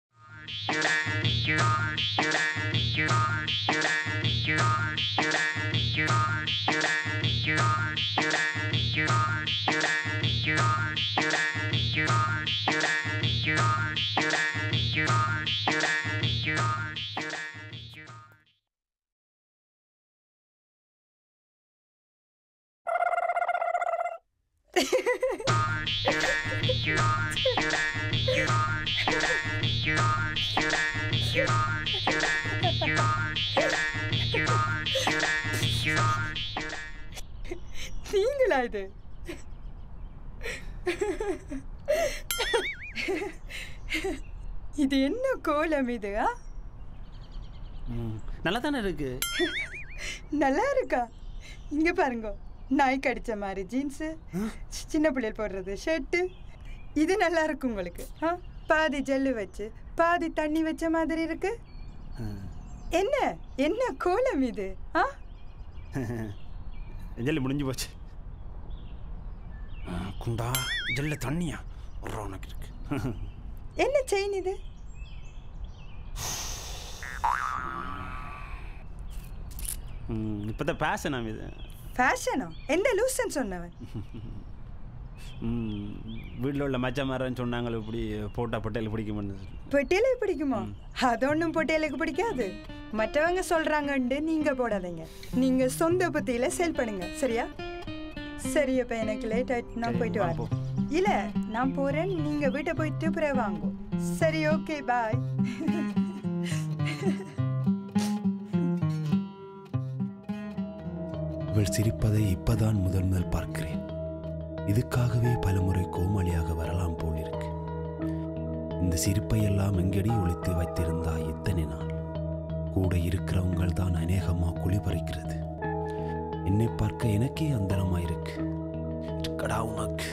நீங்களா இது? இது என்ன கோலம் இது? நல்லா தானே இருக்கு. நல்லா இருக்கா? இங்க பாருங்க, நாய் கடிச்ச மாதிரி ஜீன்ஸு, சின்ன பிள்ளைகள் போடுறது ஷர்ட்டு, இது நல்லா இருக்கு உங்களுக்கு. பாதி ஜெல்லு வச்சு பாதி தண்ணி வச்ச மாதிரி இருக்கு. என்ன என்ன கோலம் இது? ஜெல்லு முடிஞ்சு போச்சு. குண்டா ஜெல்ல தண்ணியா ஒரு உனக்கு இருக்கு. என்ன செயின் இது? இப்போதான் பேஷனா இது. ஃபேஷனோ? எந்த லூசன் சொன்னவன்? வீட்டில் உள்ள மச்ச மரன்னு சொன்னாங்களே, இப்படி போட்டா பொட்டையில பிடிக்குமென்னு. பொட்டையில பிடிக்குமா? அது ஒன்றும் பொட்டையிலுக்கு பிடிக்காது. மற்றவங்க சொல்றாங்கன்னு நீங்க போடாதீங்க. நீங்க சொந்த புத்தியில சேல் பண்ணுங்க. சரியா? சரி, அப்ப எனக்கு லேட் ஆயிட்டு நான் போயிட்டு வரேன். இல்ல நான் போறேன், நீங்க வீட்டை போயிட்டு பிறகு வாங்க. சரி, ஓகே, பாய். இவள் சிரிப்பதை இப்பதான் முதல் முதல் பார்க்கிறேன். இதுக்காகவே பலமுறை கோமாளியாக வரலாம் போல் இருக்கு. இந்த சிரிப்பை எல்லாம் எங்கடி ஒழித்து வைத்திருந்தா இத்தனை நாள்? கூட இருக்கிறவங்கள் தான் அநேகமா குளிபறிக்கிறது. என்னை பார்க்க எனக்கே அந்தரமாயிருக்கு. இருக்கடா உனக்கு.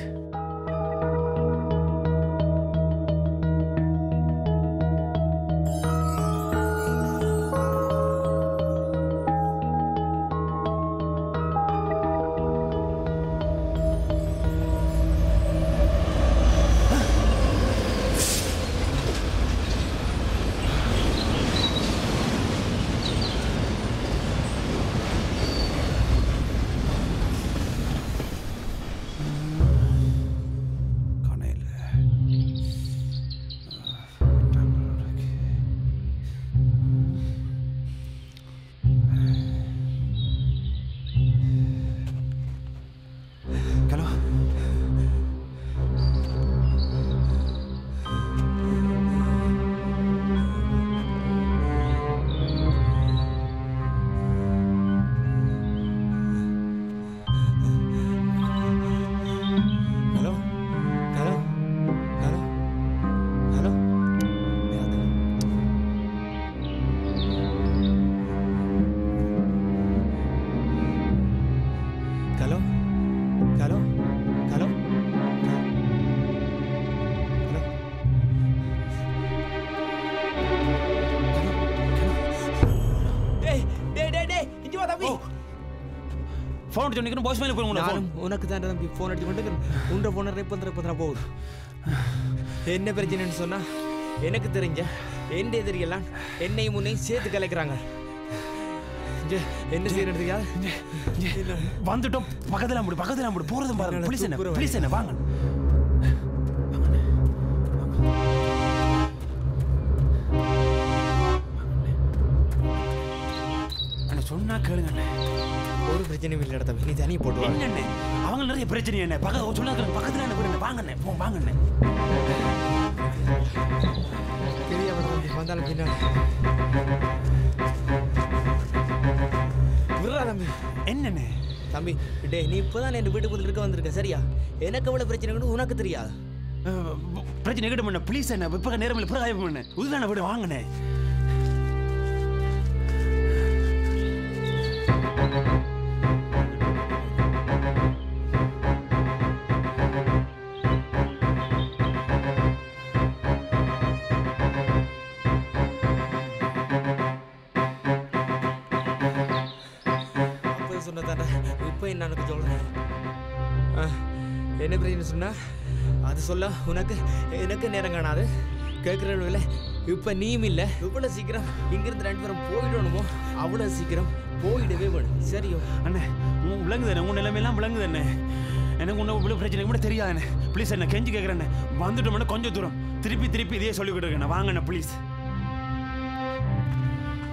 ஃபோன் சொன்னிக்கணும் வாய்ஸ் மெயில் போடுங்க. நான் உனக்கு தான் தம்பி ஃபோன் அடிச்சு கொண்டு உண்ட ஃபோனை ரெப்பந்தர போகுது. என்ன பிரச்சனைன்னு சொன்னா எனக்கு தெரிஞ்ச எந்த எதிரியெல்லாம் என்னையும் முன்னையும் சேர்த்து கலைக்கிறாங்க. என்ன செய்யறதுக்கா வந்துட்டோம். பக்கத்துல முடி போறதும் பாருங்க. ப்ளீஸ் என்ன வாங்க. சொன்னா கேளுங்க. ஒரு பிரச்சனையும் இல்லை தம்பி, நீ தனியை போட்டு என்ன அவங்க நிறைய பிரச்சனை. என்ன பக்கத்துல என்ன போயிருங்க. வாங்கண்ணே வாங்கண்ணே. பெரிய வந்தாலும் பின்னாடி தம்பி என்னண்ணே தம்பி டே நீ இப்போதான் என் வீட்டுக்குள்ள இருக்க வந்திருக்க சரியா எனக்கு எவ்வளோ பிரச்சனை உனக்கு தெரியாது பிரச்சனை கிட்ட பண்ண ப்ளீஸ் என்ன இப்போ நேரம் இல்லை பிறகு பண்ண உதான விட வாங்கினே இப்போ எனக்கு சொல்கிறேன் என்ன பிரச்சனை சொன்னால் அது சொல்ல உனக்கு எனக்கு நேரம் காணாது கேட்குறவங்கள இப்போ நீயும் இல்லை இவ்வளோ சீக்கிரம் இங்கேருந்து 2 பேரும் போயிடணுமோ அவ்வளோ சீக்கிரம் போயிடவே வேணும் சரியோ அண்ணே விளங்குதானே உன் நிலைமையெல்லாம் விளங்குதானே எனக்கு உன்னை இவ்வளோ பிரச்சனை கூட தெரியாதுண்ணே ப்ளீஸ் என்ன கெஞ்சி கேட்குறேண்ணே வந்துட்டோம்னா கொஞ்சம் தூரம் திருப்பி இதே சொல்லிக்கிட்டு இருக்கேன் வாங்கண்ணே ப்ளீஸ்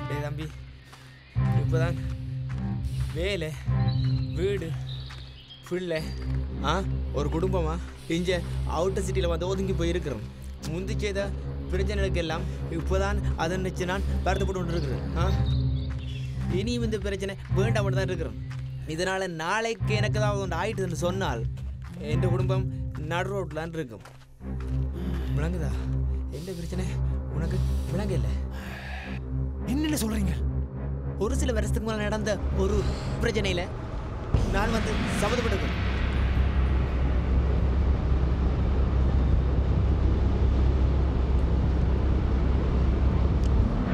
டே தம்பி இப்போதான் வேலை வீடு பிள்ளை ஒரு குடும்பமா இங்கே அவுட்டர் சிட்டியில் வந்து ஒதுங்கி போயிருக்கிறோம் முந்தி செய்த பிரச்சனைகளுக்கெல்லாம் இப்போதான் அதை நினச்சி நான் வருத்தப்பட்டு கொண்டு இருக்கிறேன் இனியும் இந்த பிரச்சனை வேண்டாம் தான் இருக்கிறோம் இதனால் நாளைக்கு எனக்கு ஏதாவது ஒன்று ஆயிட்டுன்னு சொன்னால் என் குடும்பம் நடு ரோட்டில் தான் இருக்கும் விளங்குதா எந்த பிரச்சனை உனக்கு விளங்க இல்லை என்னென்ன சொல்கிறீங்க ஒரு சில வருஷத்துக்கு மேலே நடந்த ஒரு பிரச்சனையில் நான் வந்து சம்மந்தப்பட்டிருக்கேன்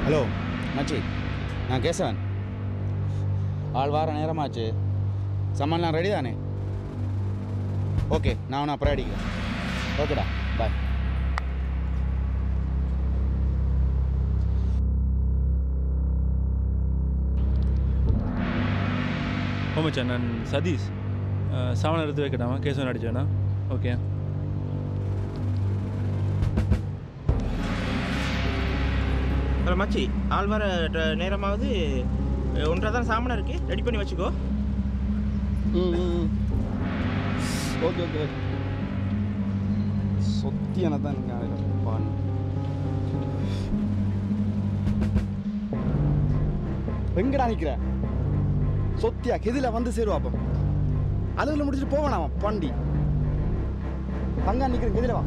ஹலோ மச்சி நான் கேசவன் ஆள் வார நேரமாச்சு சமாளிலாம் ரெடி தானே ஓகே நான் அவனை அப்புறம் அடிக்கிறேன் ஓகேடா பாய் மச்சான் நான் சதீஷ் சாமான் எடுத்து வைக்கட்டாமா கேசவன் அடிச்சேண்ணா ஓகே மச்சி ஆள் வர நேரமாவது 1:30 தான் சாமான் இருக்கு ரெடி பண்ணி வச்சுக்கோ ஓகே ஓகே சொத்தியான தான் பான் எங்கடா நிற்கிற சொத்தியா கெதில வந்து சேருவாப்போ அலுவலில் முடிச்சுட்டு போவேணாமா பண்டி அங்கே நிற்கிறேன் கெதில வா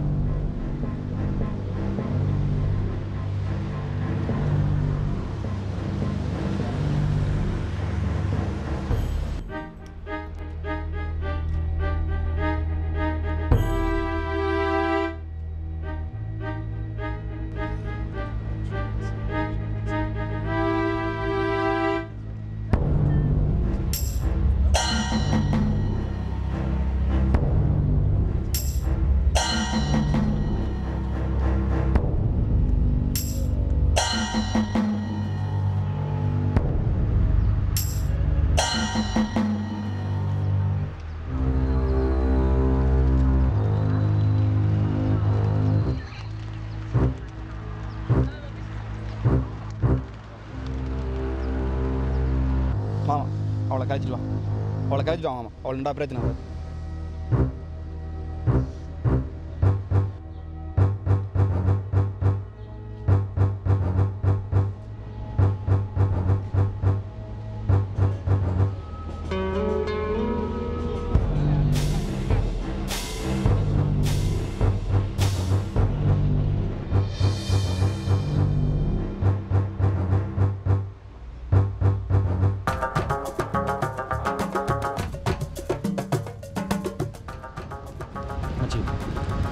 மாமா அவளை கழிச்சிட்டு வா மாமா அவளுண்டா பிரச்சனை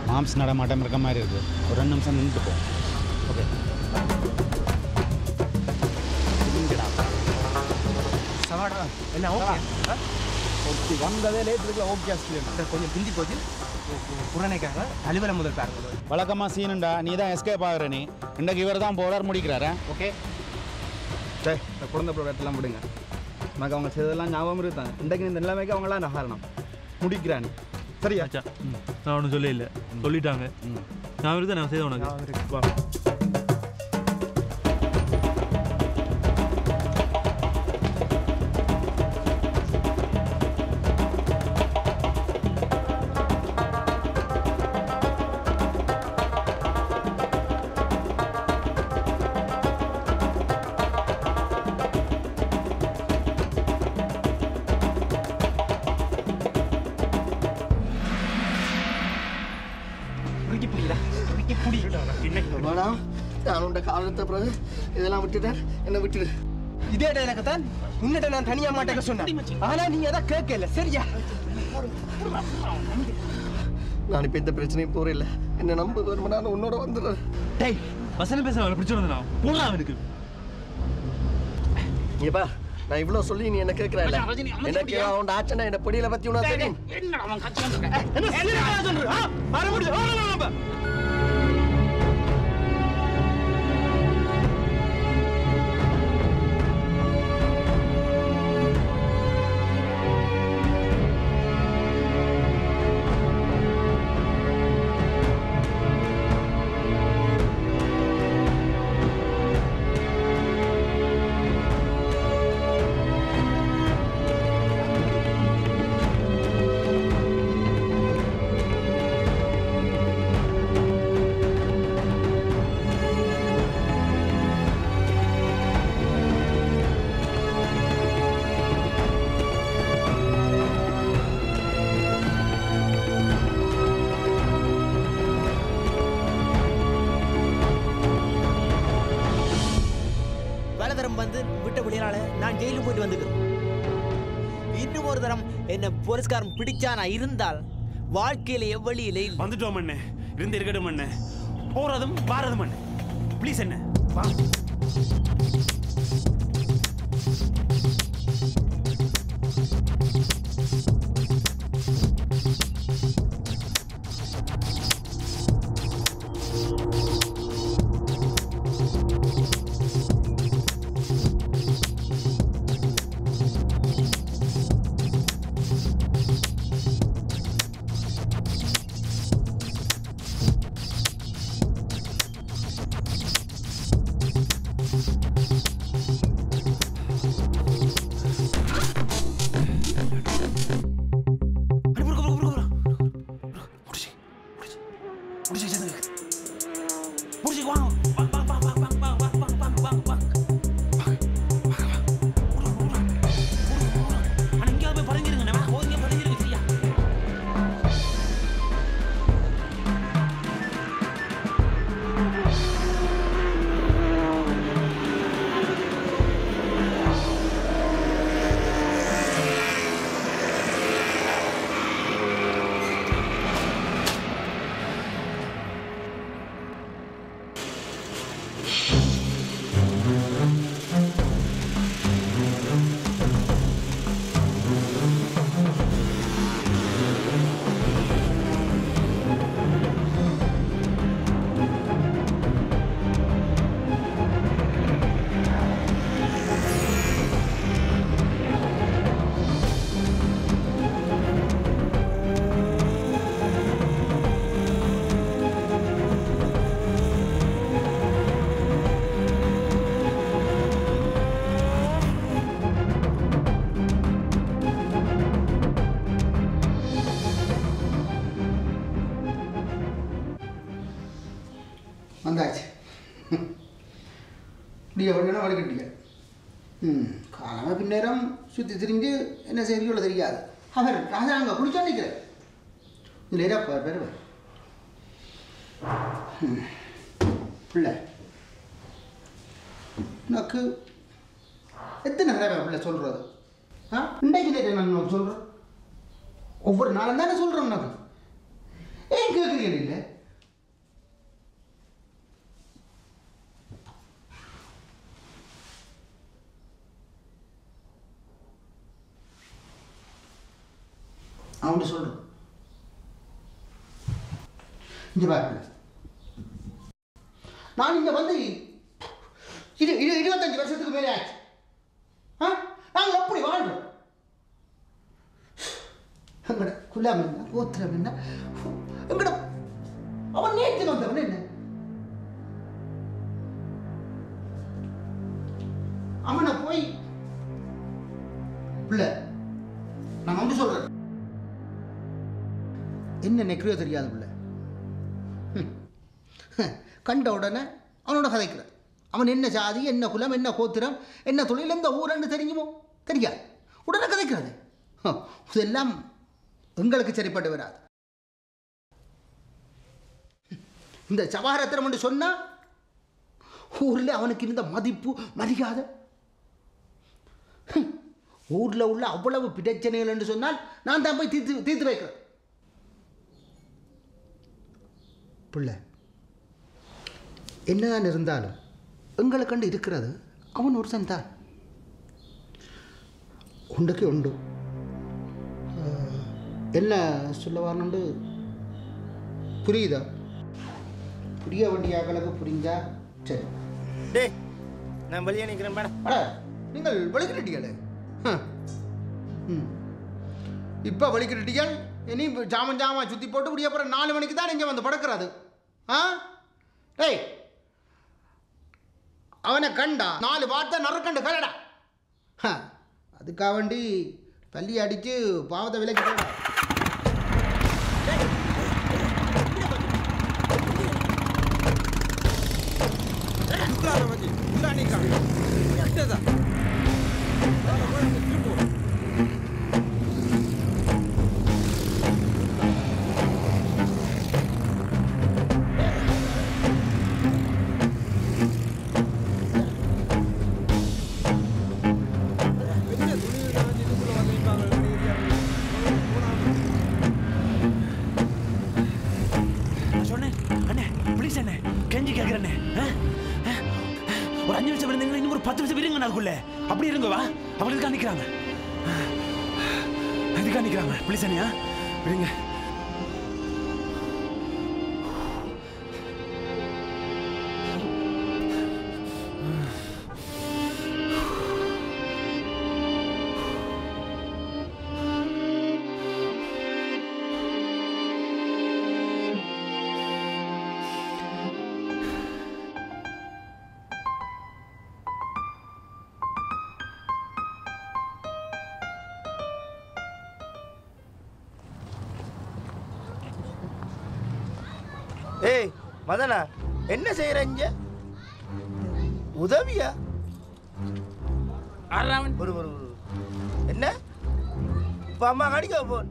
மாம்ஸ் நடமாட்டம் இருக்க மாதிரி இருக்குது ஒரு 2 நிமிஷம் நின்றுட்டு போ ஓகே சவாடா என்ன ஓகே ஓகே வந்ததே லேட் இருக்குல்ல ஓகே சார் கொஞ்சம் பிந்தி போச்சு புறநேக்காக அலுவலம் முதல் பாருங்க வழக்கமாக சீனுண்டா நீ தான் எஸ்கேப் ஆகிற நீ இன்றைக்கு இவர் தான் போகிறார் முடிக்கிறாரு ஓகே சரி இந்த குழந்தை ப்ராடக்ட்லாம் விடுங்க எனக்கு அவங்க செய்ததெல்லாம் ஞாபகம் இருக்காங்க இன்றைக்கு இந்த நிலைமைக்கு அவங்களாம் நான் காரணம் முடிக்கிறானு சரியா நான் ஒன்றும் சொல்ல இல்லை சொல்லிட்டாங்க நான் விருது நான் செய்த உனக்கு வா இறுக்கி பிடிடா இறுக்கி பிடி வேணாம் நான் உண்ட காலத்தை பிறகு இதெல்லாம் விட்டுட்டேன் என்ன விட்டுடு இதே எனக்கு தான் உன்னிட்ட நான் தனியா மாட்டேங்க சொன்னேன் ஆனா நீங்க அதான் கேட்கல சரியா நான் இப்ப எந்த பிரச்சனையும் போறேன் இல்ல என்ன நம்ப வருமா நான் உன்னோட வந்துடுறேன் டேய் வசனம் பேச அவளை பிடிச்சு வந்தா போடா அவனுக்கு ஏப்பா நான் இவ்வளவு சொல்லி நீ என்ன கேட்கறல எனக்கு அவன் ஆச்சனா என்ன பொடியில பத்தி உனக்கு தெரியும் என்ன அவன் கட்சி வந்து என்ன சரியா சொல்ற வர முடியும் நான் ஜெயிலுக்கு போயிட்டு வந்துக்கிறேன் இன்னும் ஒரு தரம் என்ன புரஸ்காரம் பிடிச்சானா இருந்தால் வாழ்க்கையில எவ்வளியிலே வந்துட்டோம் அண்ணே இருந்து இருக்கட்டும் அண்ணே போறதும் வாரதும் அண்ணே ப்ளீஸ் அண்ணே வா வந்தாச்சு இப்படியா வழியான வழிகட்டிய காலமாக பின்னேரம் சுற்றி திரிஞ்சு என்ன செய்யறோ தெரியாது அவர் ராஜா அங்கே குளிச்சா நிற்கிறார் இதில் ஏறாப்பார் பேர் பிள்ளை உனக்கு எத்தனை தடவை பிள்ளை சொல்கிறது இன்றைக்கு நேற்று நான் உனக்கு சொல்கிறேன் ஒவ்வொரு நாளும் தானே சொல்கிறேன் உனக்கு ஏன் கேட்குறீங்க இல்லை அவன் சொல்கிறேன் இங்கே பாருங்க நான் இங்கே வந்து 25 வருஷத்துக்கு மேலே ஆச்சு நாங்கள் எப்படி வாழ்றோம் எங்கட குலாம் என்ன கோத்திரம் என்ன எங்கட அவன் நேற்று வந்தவன் என்ன அவனை போய் பிள்ளை நான் வந்து சொல்றேன் என்ன நெக்ரியோ தெரியாது பிள்ளை கண்ட உடனே அவனோட கதைக்கிறான் அவன் என்ன ஜாதி என்ன குலம் என்ன கோத்திரம் என்ன தொழில் எந்த ஊரன்னு தெரியுமோ தெரியாது உடனே கதைக்கிறது இதெல்லாம் எங்களுக்கு சரிப்பட்டு வராது இந்த சபாரத்திரம் சொன்னா ஊரில் அவனுக்கு இருந்த மதிப்பு மரியாதை, ஊரில் உள்ள அவ்வளவு பிரச்சனைகள் என்று சொன்னால் நான் தான் போய் தீர்த்து வைக்கிறேன். பிள்ளை என்னதான் இருந்தாலும் எங்களை கண்டு இருக்கிறது அவன் ஒருத்தன் தான். உண்டுக்கு உண்டு. என்ன சொல்ல வரணுண்டு புரியுதா? புரிய வேண்டிய ஆக்களுக்கு புரிஞ்சா சரி. டேய் நான் வெளியே நிற்கிறேன் மேடம். நீங்கள் வலிக்கிட்டீங்களே. இப்போ வலிக்கிட்டீங்கள். இனி ஜாம சுற்றி போட்டு முடிய போகிற 4 மணிக்கு தான் இங்கே வந்து படுக்கிறது. டேய் அவனை கண்டா 4 வார்த்தை நறுக்கண்டு கலடா. அதுக்காக வேண்டி பள்ளி அடித்து பாவத்தை விலைக்கு போடா. ஒரு 5 நிமிஷம் இருந்தீங்கன்னா இன்னும் ஒரு 10 நிமிஷம் இருங்க. நாக்குள்ள அப்படி இருங்க. வா அவங்களுக்கு நிற்கிறாங்க, அதுக்காக நிற்கிறாங்க. ப்ளீஸ் அண்ணியா விடுங்க. ஏய் மதனா, என்ன செய்யற இங்க? உதவியா? என்ன இப்ப அம்மா கடிக்க போன்?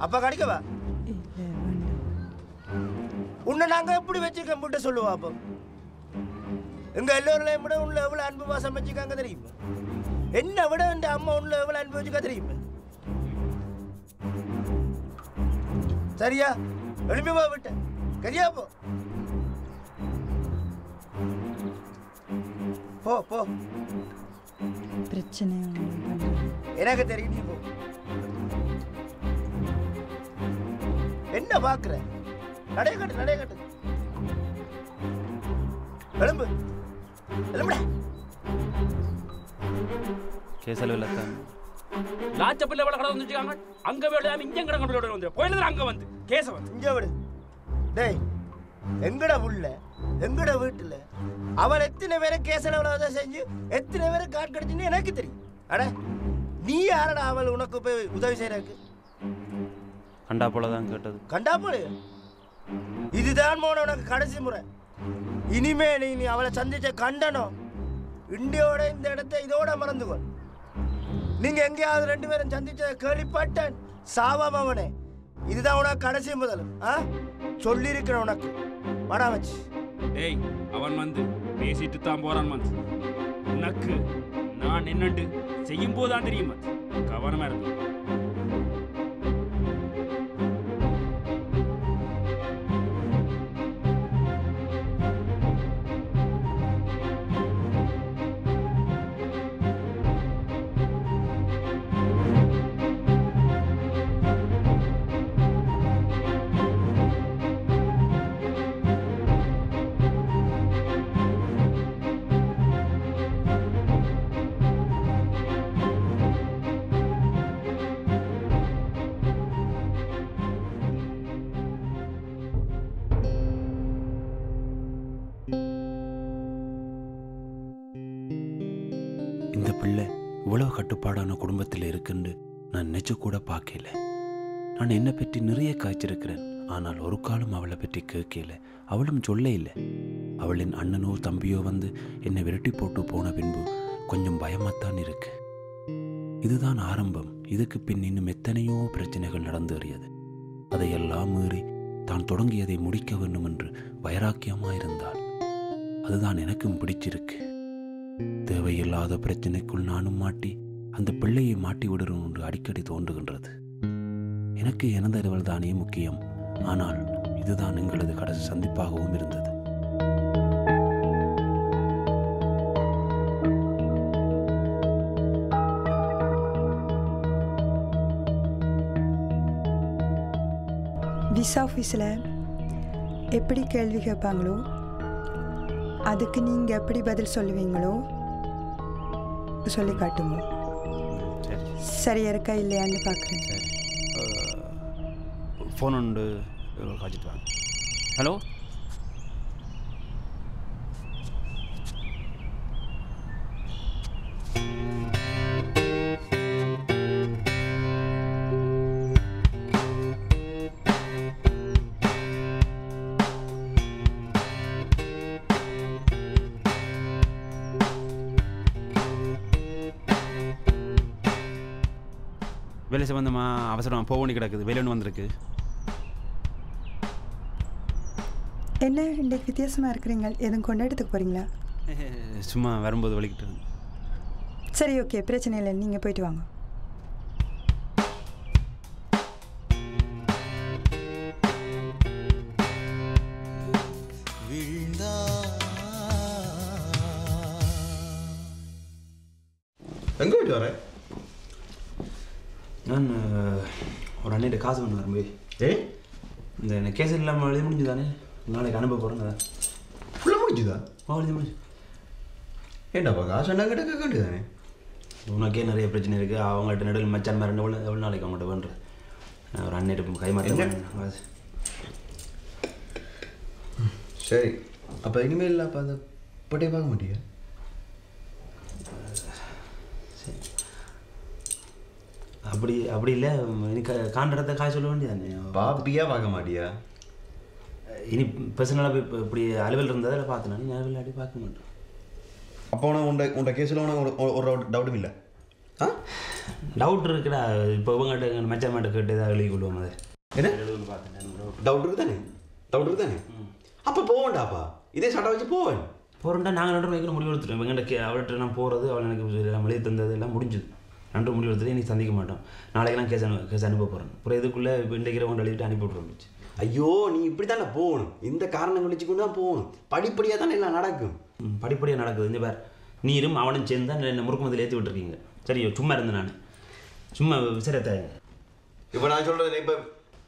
அப்பா கடிக்கவா? உன்னை நாங்க எப்படி வச்சிருக்கோம் போட்டு சொல்லுவா? அப்போ எங்க எல்லோரையும் விட உள்ள எவ்வளவு அன்பு பாசம் வச்சுக்காங்க தெரியுமா? என்ன விட இந்த அம்மா உள்ள எவ்வளவு அன்பு வச்சுக்கா தெரியுமா? சரியா எழுப்பிவா விட்ட கரியா போ போ போ. பிரச்சனை எனக்கு தெரியும். நீ போ. என்ன பாக்குற? நடைய கட்டு நடைய கட்டு. எலும்பு எலும்புடா. கேசல் இல்லத்தான் லாச்சப்பல்ல எவ்வளவு கடை வந்துருக்காங்க. அங்க விட இங்க கடை வந்து கோயில அங்க வந்து கேச வந்து இங்க விடு. டேய் எங்கட உள்ள எங்கட வீட்டுல அவள் எத்தனை பேரை கேசல செஞ்சு எத்தனை பேரை காட் கடிச்சுன்னு எனக்கு தெரியும். அட நீ யாரடா அவள் உனக்கு போய் உதவி செய்யறதுக்கு? கண்டா போலதான் கேட்டது. கண்டா போல இதுதான் மோன உனக்கு கடைசி முறை. இனிமே நீ அவளை சந்திச்ச கண்டனம் இண்டியோட இந்த இடத்தை இதோட மறந்துக்கோ. நீங்க எங்கேயாவது 2 பேரும் சந்திச்ச கேள்விப்பட்டேன் சாவாம அவனே. இதுதான் உனக்கு கடைசி முதல் சொல்லி இருக்கிற உனக்கு வடா வச்சு. டேய் அவன் வந்து பேசிட்டு தான் போறான். வந்து உனக்கு நான் என்னண்டு செய்யும் போதுதான் தெரியுமா? கவனமா இருக்கு. இந்த பிள்ளை இவ்வளவு கட்டுப்பாடான குடும்பத்தில் இருக்குன்னு நான் நினைச்சு கூட பார்க்கல. நான் என்னை பற்றி நிறைய காய்ச்சிருக்கிறேன். ஆனால் ஒரு காலம் அவளை பற்றி கேட்கல. அவளும் சொல்ல இல்லை. அவளின் அண்ணனோ தம்பியோ வந்து என்னை விரட்டி போட்டு போன பின்பு கொஞ்சம் பயமாத்தான் இருக்கு. இதுதான் ஆரம்பம். இதுக்கு பின் இன்னும் எத்தனையோ பிரச்சனைகள் நடந்து அறியது. அதையெல்லாம் மீறி தான் தொடங்கியதை முடிக்க வேண்டும் என்று வைராக்கியமாயிருந்தாள். அதுதான் எனக்கும் பிடிச்சிருக்கு. தேவையில்லாத பிரச்சனைக்குள் நானும் மாட்டி அந்த பிள்ளையை மாட்டி விடுறோம் என்று அடிக்கடி தோன்றுகின்றது. எனக்கு எனதறிவள் தானே முக்கியம். ஆனால் இதுதான் எங்களது கடைசி சந்திப்பாகவும் இருந்தது. விசா ஆஃபீஸில் எப்படி கேள்வி கேட்பாங்களோ அதுக்கு நீங்கள் எப்படி பதில் சொல்லுவீங்களோ சொல்லி காட்டுங்க. சரியா இருக்கா இல்லையான்னு பார்க்குறேன். ஃபோன் உண்டு காய்ச்சிட்டு வாங்க. ஹலோ, வேலை சம்பந்தமாக அவசரம் போக வேண்டி கிடக்குது. வேலை ஒன்று வந்திருக்கு. என்ன இன்றைக்கு வித்தியாசமாக இருக்கிறீங்க? எதுவும் கொண்டாடத்துக்கு போகிறீங்களா? சும்மா வரும்போது வலிக்கிட்டு. சரி, ஓகே, பிரச்சனை இல்லை, நீங்கள் போயிட்டு வாங்க. எங்கே போயிட்டு வரேன்? நான் ஒரு அண்ணிட்ட காசு கொண்டு வரேன் போய். இந்த கேஸ் இல்லாமல் எழுதி முடிஞ்சுதானே? நாளைக்கு அனுப்ப போகிறேன். ஃபுல்லாக முடிஞ்சுதா? எழுதி முடிஞ்சு. ஏண்டாப்பா காசு என்ன கிட்ட கேட்க வேண்டியதானே? உனக்கே நிறைய பிரச்சனை இருக்குது. அவங்கள்ட்ட நடுவில் மச்சான் மாதிரி எவ்வளோ நாளைக்கு அவங்கள்ட்ட பண்ணுறேன். நான் ஒரு அண்ணிட்ட கை மாற்ற. சரி, அப்போ இனிமேல் இல்லை. அப்போ அந்த பட்டையை பார்க்க மாட்டியா? அப்படி இல்லை. இனி காண்றத காய் சொல்ல வேண்டியதானே? பாப்பியா பார்க்க மாட்டியா? இனி பர்சனலாக போய் இப்படி அலுவல் இருந்ததில் பார்த்தேன். நீ அலுவல் அடி பார்க்க மாட்டேன். அப்போ உன்ட கேஸில் உனக்கு ஒரு டவுட்டும் இல்லை? டவுட் இருக்குடா. இப்போ இவங்ககிட்ட மச்சான்கிட்ட கேட்டு ஏதாவது எழுதி கொள்வோம். அதை என்ன பார்த்தேன். டவுட் இருக்கு தானே? டவுட் இருக்கு தானே? அப்போ போவேண்டாப்பா. இதே சட்டை வச்சு போவேன். போகிறேன்டா. நாங்கள் 2 மணிக்கு முடிவு எடுத்துட்டோம். இவங்கள்ட்ட அவர்கிட்ட நான் போகிறது, அவள் எனக்கு எல்லாம் எழுதி தந்தது எல்லாம் முடிஞ்சுது. 2 முடிவு எடுத்துட்டு இன்றைக்கி சந்திக்க மாட்டோம். நாளைக்கு நான் கேஸ் அனுப்ப போகிறேன். அப்புறம் இதுக்குள்ளே இப்போ இன்றைக்கு ரவுண்ட் எழுதிட்டு அனுப்பி விட்ருந்துச்சு. ஐயோ, நீ இப்படி தானே போகணும். இந்த காரணம் கழிச்சுக்கொண்டு தான் போகணும். படிப்படியாக தானே எல்லாம் நடக்கும். படிப்படியாக நடக்குது. இந்த பேர் நீரும் அவனும் சேர்ந்து தான் என்ன முறுக்கு மதில் ஏற்றி விட்டுருக்கீங்க. சரியோ, சும்மா இருந்தேன். நான் சும்மா விசாரத்தை. இப்போ நான் சொல்கிறது இப்போ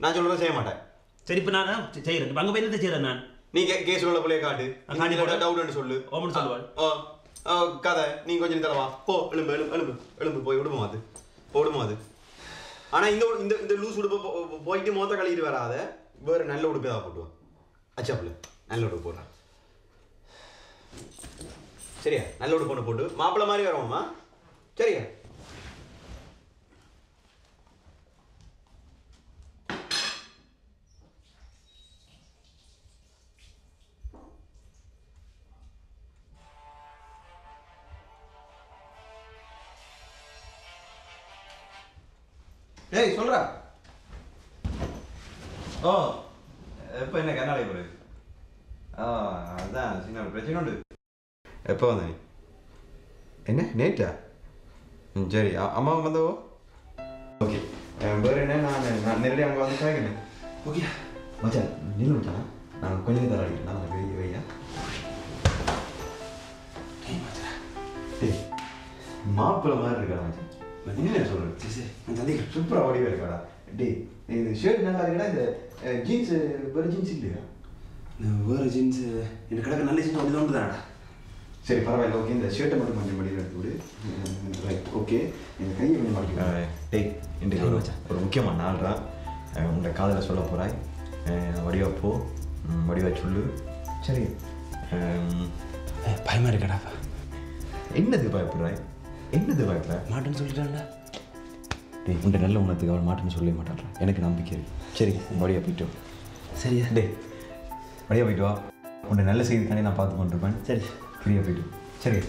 நான் சொல்கிறத செய்ய மாட்டேன். சரி, இப்போ நான் செய்கிறேன். இப்போ அங்கே போய் என்ன செய்கிறேன்? நான் நீ கேஸ் உள்ள பிள்ளைய காட்டு. டவுட்னு சொல்லு. ஓமன் சொல்லுவாள். கதை நீ கொஞ்சம் தரவா. போ, எலும்பு எலும்பு எலும்பு எலும்பு போய் விடுமா அது போடுமா அது. ஆனால் இந்த லூஸ் உடுப்பு போயிட்டு மொத்த கழிட்டு வராத. வேறு நல்ல உடுப்பு ஏதாவது போட்டுவான். அச்சாப்புல நல்ல உடுப்பு போடுறான். சரியா? நல்ல உடுப்பு ஒன்று போட்டு மாப்பிள்ளை மாதிரி வருவோம்மா. சரியா? ஏய் சொல்கிறா. ஓ, எப்போ என்ன கர்நாடகா போடு? அதுதான் சின்ன ஒரு பிரச்சனை உண்டு. எப்போ வந்தேன்? என்ன நேற்றா? சரி, அம்மாவும் வந்தவோ? ஓகே, வேறு என்ன? நான் நேரடியாக அங்கே வந்து கேட்குறேன். ஓகே மச்சான், நின்று மச்சான். நான் கொஞ்சம் தர அடிக்கிறேன். நான் வையா. மாப்பிள்ளை மாதிரி இருக்கா மச்சான்? என்ன சொல்கிறேன்? சரி, நான் சந்திக்கிறேன். சூப்பராக வடிவாக இருக்காடா. டே, இந்த ஷர்ட் நல்லா இருக்கா? இந்த ஜீன்ஸு வேறு ஜீன்ஸ் இல்லையா? வேறு ஜீன்ஸு எனக்கு கிடக்க நல்ல ஜீன்ஸ் ஒன்று தானடா. சரி, பரவாயில்ல. ஓகே, இந்த ஷர்ட்டை மட்டும் கொஞ்சம் மடியில் எடுத்து விடு. Right, okay. இந்த கையை கொஞ்சம் மாட்டிக்கிறேன். டே, இன்றைக்கு ஒரு முக்கியமான நாள்ரா. உங்களை காதலை சொல்ல போகிறாய். வடிவா போ, வடிவா சொல்லு. சரி, பயமாக இருக்கடாப்பா. என்னது பயப்படுறாய்? என்னது பயப்படுற? மாட்டேன்னு சொல்லிட்டான்டா. டே, உன்ட்ட நல்ல உணத்துக்கு அவள் மாட்டேன்னு சொல்லவே மாட்டான். எனக்கு நம்பிக்கை இருக்கு. சரி, வடிவா போயிட்டு வா. சரியா? டே, வடிவா போயிட்டு வா. உன்னை நல்ல செய்திக்கானே நான் பார்த்து கொண்டிருப்பேன். சரி, ஃப்ரீயாக போயிட்டு. சரி.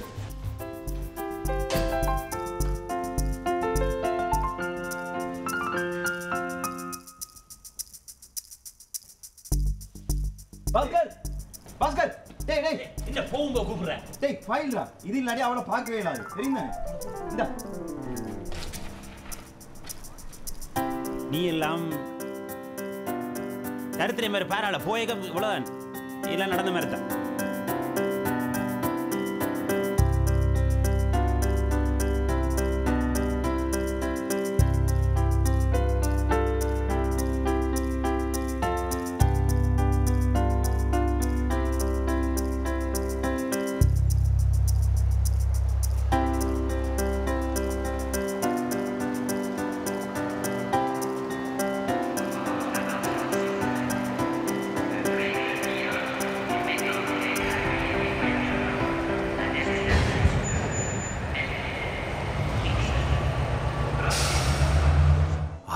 பாஸ்கர் பாஸ்கர் டேய் டேய் என்ன போகும்போது கூப்பிடுறேன். டேய் ஃபைல்ரா இது இல்லாட்டி அவளை பார்க்கவே இல்லாது தெரியுதானே இந்த நீ எல்லாம் கருத்துரை மாதிரி பாராள போயக இவ்வளோதான் எல்லாம் நடந்த மாதிரி தான்.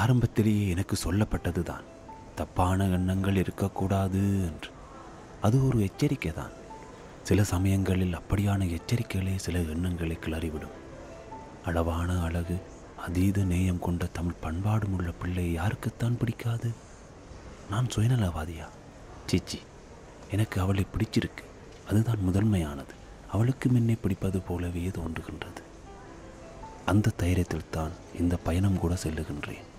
ஆரம்பத்திலேயே எனக்கு சொல்லப்பட்டது தான் தப்பான எண்ணங்கள் இருக்கக்கூடாது என்று. அது ஒரு எச்சரிக்கை தான். சில சமயங்களில் அப்படியான எச்சரிக்கைகளே சில எண்ணங்களை கிளறிவிடும். அளவான அழகு, அதீத நேயம் கொண்ட தமிழ் பண்பாடும் உள்ள பிள்ளை யாருக்குத்தான் பிடிக்காது? நான் சுயநலவாதியா? சீச்சி, எனக்கு அவளை பிடிச்சிருக்கு. அதுதான் முதன்மையானது. அவளுக்கு என்னை பிடிப்பது போலவே தோன்றுகின்றது. அந்த தைரியத்தில் தான் இந்த பயணம் கூட செல்லுகின்றேன்.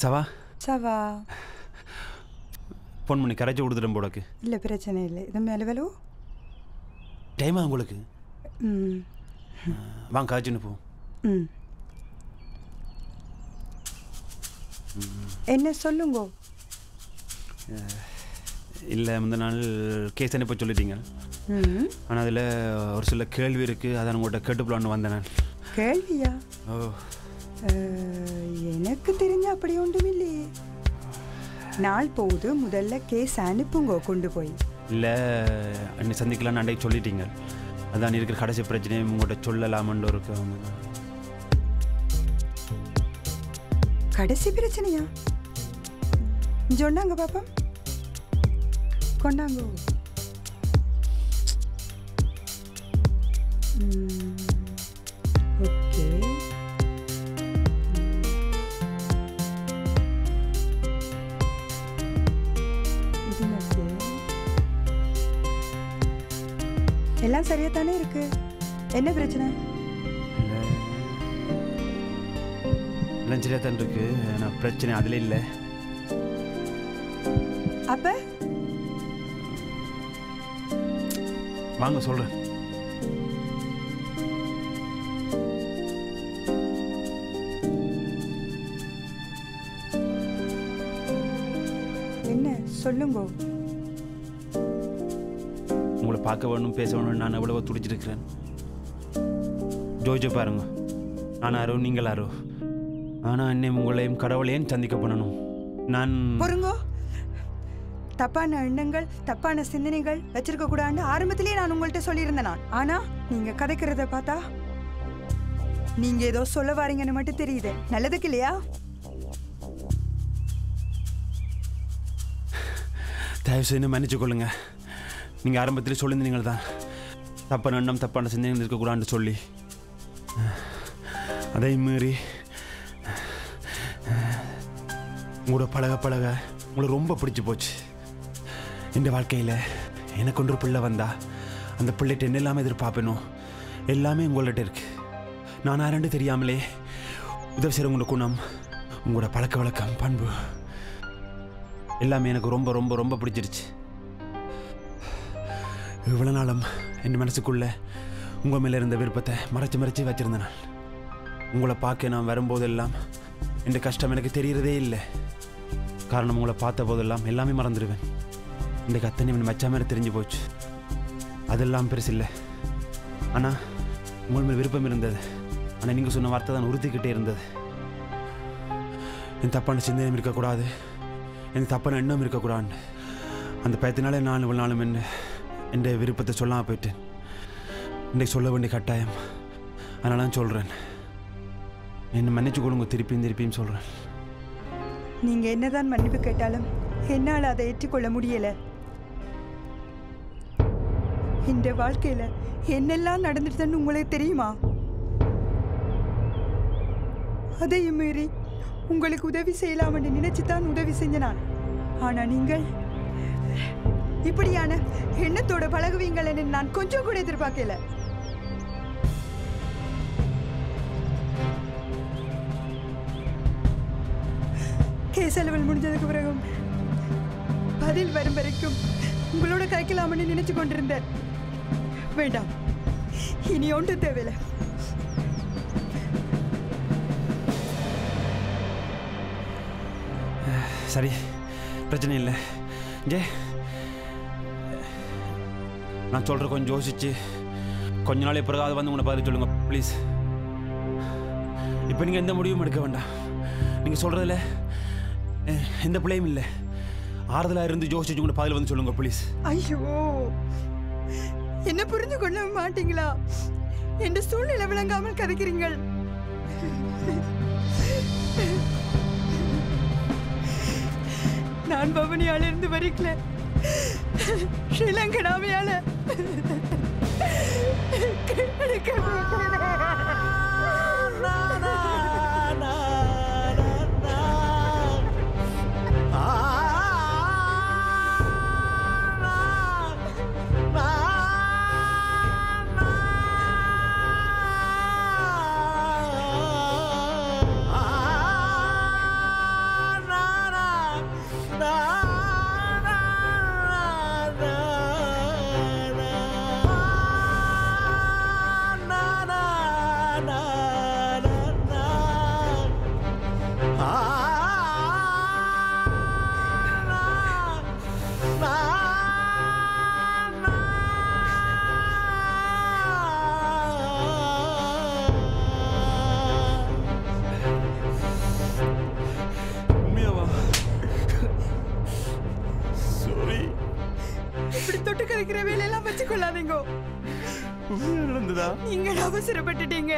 சவா சவா ஃபோன் பண்ணி கரைச்சி கொடுத்துட்டேன் போடக்கு. இல்லை பிரச்சனை இல்லை. இது மேலே வேலோ டைமா உங்களுக்கு? ம் வாங்க காய்ச்சின்னு போ. ம் என்ன சொல்லுங்கோ? இல்லை முந்த நாள் கேஸ் இப்போ சொல்லிட்டீங்க. ஆனால் அதில் ஒரு சில கேள்வி இருக்குது. அதை உங்கள்கிட்ட கேட்டுப்பலான்னு வந்தேன் நான். கேள்வியா? ஓ எனக்கு தெரிஞ்ச அப்படி ஒன்றும் இல்லையே. நாள் போகுது, முதல்ல கேஸ் அனுப்புங்க கொண்டு போய். இல்லை அன்னை சந்திக்கலான்னு அன்றைக்கு சொல்லிட்டீங்க. அதான் இருக்கிற கடைசி பிரச்சனையும் உங்கள்கிட்ட சொல்லலாமன்ற ஒரு கடைசி பிரச்சனையா? சொன்னாங்க பாப்பா, கொண்டாங்க. ஓகே எல்லாம் சரியா தானே இருக்கு. என்ன பிரச்சனை? எல்லாம் சரியா தான் இருக்கு. நான் பிரச்சனை அதில் இல்லை. அப்ப வாங்க சொல்றேன். என்ன சொல்லுங்க. உங்களை பார்க்க வேணும், பேச வேணும். நான் எவ்வளவோ துடிச்சிருக்கிறேன். ஜோஜோ பாருங்க, நான் யாரோ நீங்கள் யாரோ. ஆனால் என்னை உங்களையும் கடவுளையும் சந்திக்க பண்ணணும். நான் பொறுங்கோ. தப்பான எண்ணங்கள், தப்பான சிந்தனைகள் வச்சிருக்க கூடாதுன்னு ஆரம்பத்திலேயே நான் உங்கள்கிட்ட சொல்லியிருந்தேன் நான். ஆனா நீங்க கதைக்கிறத பார்த்தா நீங்க ஏதோ சொல்ல வாரீங்கன்னு மட்டும் தெரியுது. நல்லதுக்கு இல்லையா? தயவு செய்து மன்னிச்சு கொள்ளுங்க. நீங்கள் ஆரம்பத்தில் சொல்லியிருந்தீங்க தான் தப்பான எண்ணம், தப்பான சிந்தனைகள் இருக்கக்கூடாதுன்னு சொல்லி. அதை மீறி உங்களோட பழக பழக உங்களை ரொம்ப பிடிச்சி போச்சு. இந்த வாழ்க்கையில் எனக்கு ஒன்று பிள்ளை வந்தா அந்த பிள்ளைகிட்ட என்ன எல்லாமே எதிர்பார்ப்பேனோ எல்லாமே உங்கள்கிட்ட இருக்கு. நான் யாரெண்டு தெரியாமலே உதவி செய்கிற உங்களோட குணம், உங்களோட பழக்க வழக்கம், பண்பு எல்லாமே எனக்கு ரொம்ப ரொம்ப ரொம்ப பிடிச்சிருச்சு. இவ்வளோ நாளும் என் மனசுக்குள்ளே உங்கள் மேலே இருந்த விருப்பத்தை மறைச்சி மறைச்சி வச்சுருந்தேன். நான் உங்களை பார்க்க நான் வரும்போதெல்லாம் இந்த கஷ்டம் எனக்கு தெரிகிறதே இல்லை. காரணம் உங்களை பார்த்த போதெல்லாம் எல்லாமே மறந்துடுவேன். இந்த கத்தனை மச்சா மேலே தெரிஞ்சு போச்சு. அதெல்லாம் பெருசு இல்லை. ஆனால் உங்கள் மேல் விருப்பம் இருந்தது. ஆனால் நீங்கள் சொன்ன வார்த்தை தான் உறுத்திக்கிட்டே இருந்தது. என் தப்பான சிந்தனையும் இருக்கக்கூடாது, எனக்கு தப்பான எண்ணம் இருக்கக்கூடாது. அந்த பயத்தினாலே நான் இவ்வளோ நாளும் என் விருப்பத்தை சொல்லாமல் போயிட்டேன். இன்றைக்கு சொல்ல வேண்டிய கட்டாயம். அதனால நான் சொல்கிறேன். என்னை மன்னிச்சு கொடுங்க. திருப்பியும் சொல்கிறேன். நீங்கள் என்னதான் மன்னிப்பு கேட்டாலும் என்னால் அதை ஏற்றுக்கொள்ள முடியலை. இந்த வாழ்க்கையில் என்னெல்லாம் நடந்துட்டுன்னு உங்களுக்கு தெரியுமா? அதையும் மீறி உங்களுக்கு உதவி செய்யலாம்னு நினைச்சு தான் உதவி செஞ்ச நான். ஆனால் நீங்கள் இப்படியான எண்ணத்தோட பழகுவீங்கள்னு நான் கொஞ்சம் கூட எதிர்பார்க்கல. கேஸ் அளவில் முடிஞ்சதுக்கு பிறகும் பதில் வரும் வரைக்கும் உங்களோட கைக்கலாம்னு நினைச்சு கொண்டிருந்தேன். வேண்டாம், இனி ஒன்று தேவையில்லை. சரி, பிரச்சனை இல்லை. நான் சொல்கிற கொஞ்சம் யோசிச்சு கொஞ்ச நாளே பிறகு வந்து உங்களை பதில் சொல்லுங்க ப்ளீஸ். இப்போ நீங்கள் எந்த முடிவும் எடுக்க வேண்டாம். நீங்கள் சொல்கிறதில்ல எந்த பிள்ளையும் இல்லை. ஆறுதலாக இருந்து யோசிச்சு உங்களை பதில் வந்து சொல்லுங்க ப்ளீஸ். ஐயோ, என்ன புரிஞ்சு கொள்ள மாட்டீங்களா? என் சூழ்நிலை விளங்காமல் கதைக்கிறீங்கள். நான் பவனியால இருந்து வரிக்கல, ஸ்ரீலங்கனாவையால வேலையெல்லாம் வச்சு கொள்ளாதீங்க. நீங்கள் அவசரப்பட்டுட்டீங்க,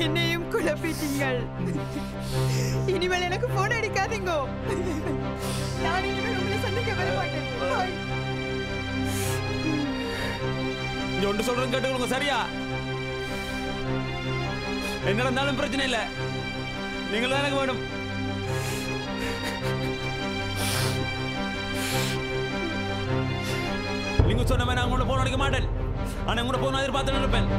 என்னையும் குழப்பிட்டீங்கள். இனிமேல் எனக்கு போன் அடிக்காதீங்க. நான் இனிமேல் உங்களை சந்திக்க வர மாட்டேன். ஒன்று சொல்றேன் கேட்டுக்கொள்ளுங்க, சரியா? என்ன நடந்தாலும் பிரச்சனை இல்லை, நீங்கள் தான் எனக்கு வேணும். நீங்க சொன்ன மாதிரி நான் உங்களோட போன் அடிக்க மாட்டேன். ஆனா உங்களோட போன் எதிர்பார்த்து இருப்பேன்.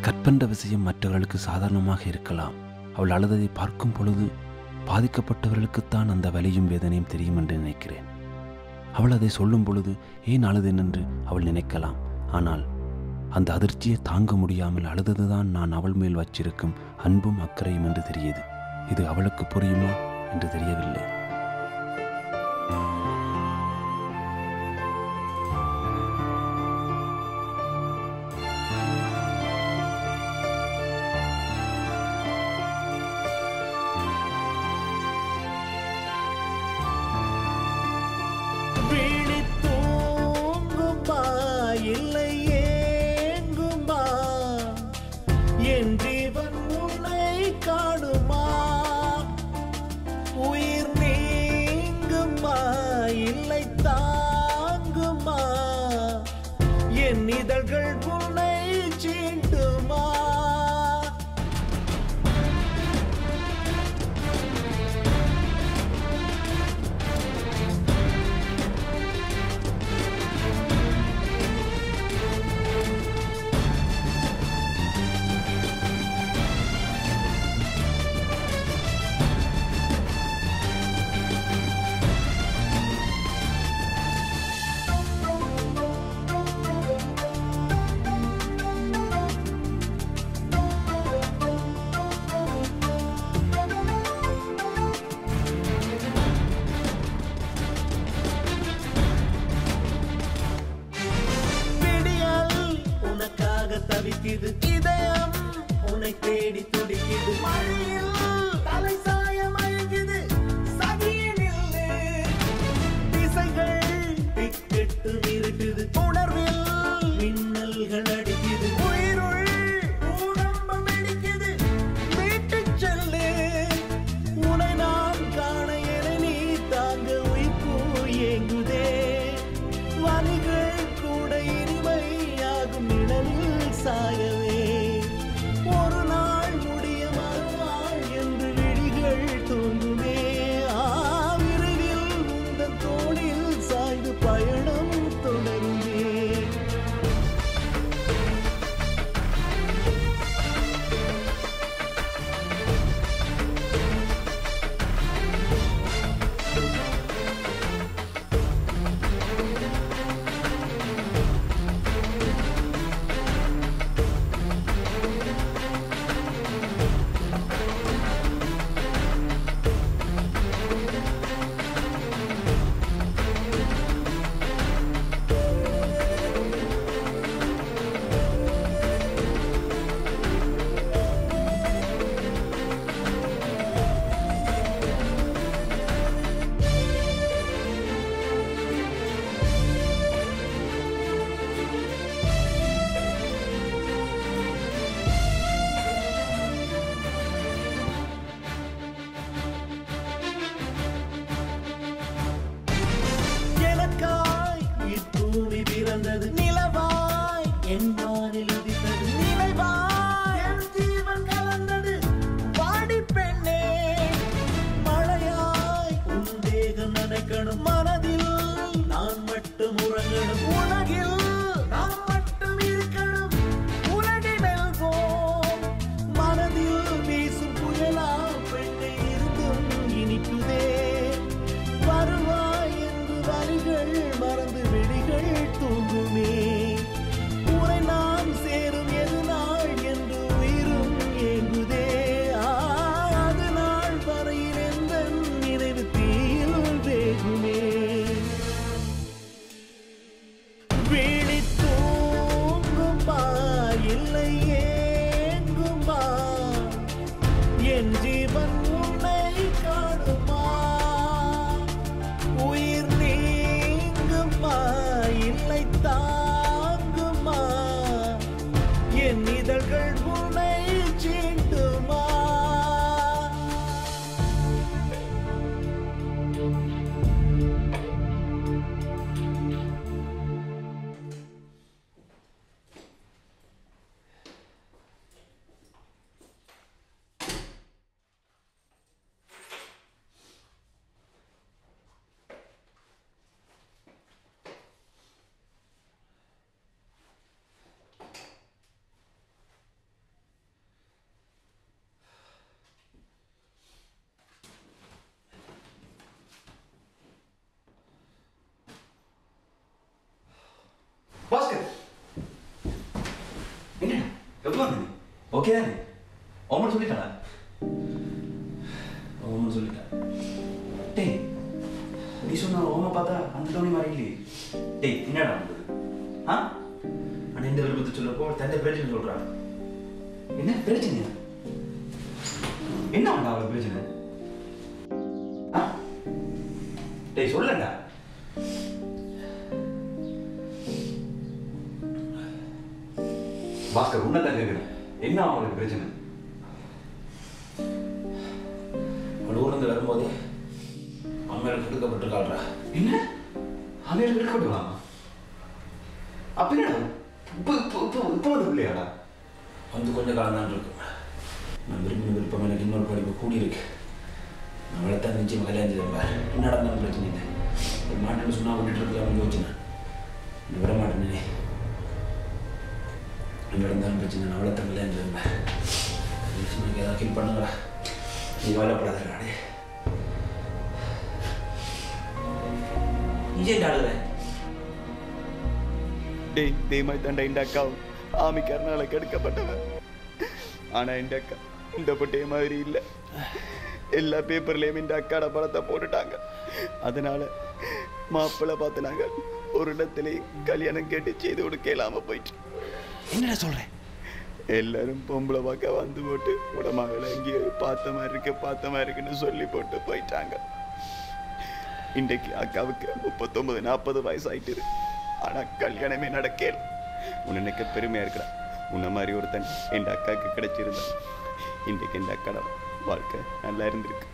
கற்பன்ற விஷயம் மற்றவர்களுக்கு சாதாரணமாக இருக்கலாம். அவள் அழுததை பார்க்கும் பொழுது பாதிக்கப்பட்டவர்களுக்குத்தான் அந்த வலியும் வேதனையும் தெரியும் என்று நினைக்கிறேன். அவள் அதை சொல்லும் பொழுது ஏன் அழுதேன் என்று அவள் நினைக்கலாம். ஆனால் அந்த அதிர்ச்சியை தாங்க முடியாமல் அழுததுதான் நான் அவள் மேல் வச்சிருக்கும் அன்பும் அக்கறையும் என்று தெரியுது. இது அவளுக்கு புரியுமா என்று தெரியவில்லை. என் ஜீவன் உன்னை காணுமா? உயிர் நீ அடிக்குது இதயம் உன்னை தேடி துடிக்குது மழையில் தலை சாய மயங்குது சகியனில் திசைகள் திக்கெட்டு நிறுத்துது உணர்வில் மின்னல்கள் அடிக்குது உயிருள் உடம்பு வெடிக்குது வீட்டுச் செல்லு உன்னை நான் காண என நீ தாங்க உயிர்ப்பு ஏங்குதே வலிகள் கூட இனிமையாகும் நிழலில் சாயவே ஒரு நாள் முடிய மறுநாள் என்று விழிகள் தூங்குமே விரைவில் உந்தன் தோளில் சாய்ந்து பயணம் தொடருமே எனக்காய் இப்பூமி பிறந்தது நிலவாய் என் வானில் உதித்தது நினைவாய் என் ஜீவன் கலந்தது வாடி பெண்ணே மழையாய் உன் தேகம் நனைக்கணும் மனதில் நான் மட்டும் உறங்கணும் உலகில் நான் மட்டும் இருக்கணும் உலகை வெல்வோம் மனதில் வீசும் புயலா பெண்ணை இருந்தும் இனிக்குதே வருவாய் என்று வரிகள் மறந்து விழிகள் தூங்குமே உரை நான் சேரும் எது நாள் என்று உயிரும் ஏங்குதே அது நாள் வரையில் எந்த நினைவு தீயில் வேகுமே விழி தூங்குமா இல்லை ஏங்குமா என் ஜீவன் உன்னை காணுமா உயிர் நீங்குமா இல்லை தாங்குமா என் இதழ்கள் உன்னை சீண்டுமா பாஸ்கர் என்ன எப்படி வந்தது ஓகே தானே ஓமன் சொல்லிட்டானா ஓமன் சொல்லிட்டான் டேய் நீ சொன்ன ஓம பார்த்தா அந்த டோனி மாதிரி இல்லையே டேய் என்னடா வந்தது ஆ அண்ணன் இந்த விருப்பத்தை சொல்லப்போ தந்தை பிரச்சனை சொல்றான் என்ன பிரச்சனையா என்ன வந்தா அவளுக்கு பிரச்சனை டேய் சொல்லண்டா பாஸ்கர் உன்னதான் கேட்கிறேன் என்ன அவங்களுக்கு பிரச்சனை அவள் ஊர்ந்து வரும்போதே அம்மையில எடுக்கப்பட்டிருக்காள்ரா என்ன அம்மையில எடுக்கப்பட்டுக்கலாமா அப்ப என்னடா இப்போ வந்து பிள்ளையாடா வந்து கொஞ்ச காலம் தான் இருக்கும் நான் விருப்பம் எனக்கு இன்னொரு படிப்பு கூடியிருக்கு நான் வளர்த்தான் நிச்சயம் கல்யாணம் செய்தேன் என்ன நடந்தாலும் பிரச்சனை இல்லை ஒரு மாட்டேன்னு சொன்னா விட்டுட்டு இருக்கலாம்னு யோசிச்சேன் நீ விட மாட்டேனே நடந்தாலும் பிரச்சனை நான் வளர்த்தான் கல்யாணம் செய்தேன் ஏதாவது ஃபீல் பண்ணுங்களா நீ கவலைப்படாதே நீ ஆடுற டேய் தேமாய் தண்டை இந்த அக்காவும் ஆமிக்காரனால கெடுக்கப்பட்டவன் ஆனா இந்த அக்கா இந்த பட்டே மாதிரி இல்லை எல்லா பேப்பர்லேயும் இந்த அக்காட படத்தை போட்டுட்டாங்க அதனால மாப்பிள்ளை பார்த்துனாங்க ஒரு இடத்துல கல்யாணம் கேட்டு செய்து கொடுக்க இல்லாம போயிட்டு என்னடா சொல்றேன் எல்லாரும் பொம்பளை பார்க்க வந்து போட்டு உடமாவில் எங்கேயோ பார்த்த மாதிரி இருக்குன்னு சொல்லி போட்டு போயிட்டாங்க. இன்றைக்கு அக்காவுக்கு 39-40 வயசு ஆயிட்டுது. ஆனால் கல்யாணமே நடக்கல. உன்னை எனக்கு பெருமையாக இருக்கிறா. உன்ன மாதிரி ஒருத்தன் என் அக்காவுக்கு கிடைச்சிருந்தான். இன்றைக்கு என் அக்கா வாழ்க்கை நல்லா இருந்திருக்கு.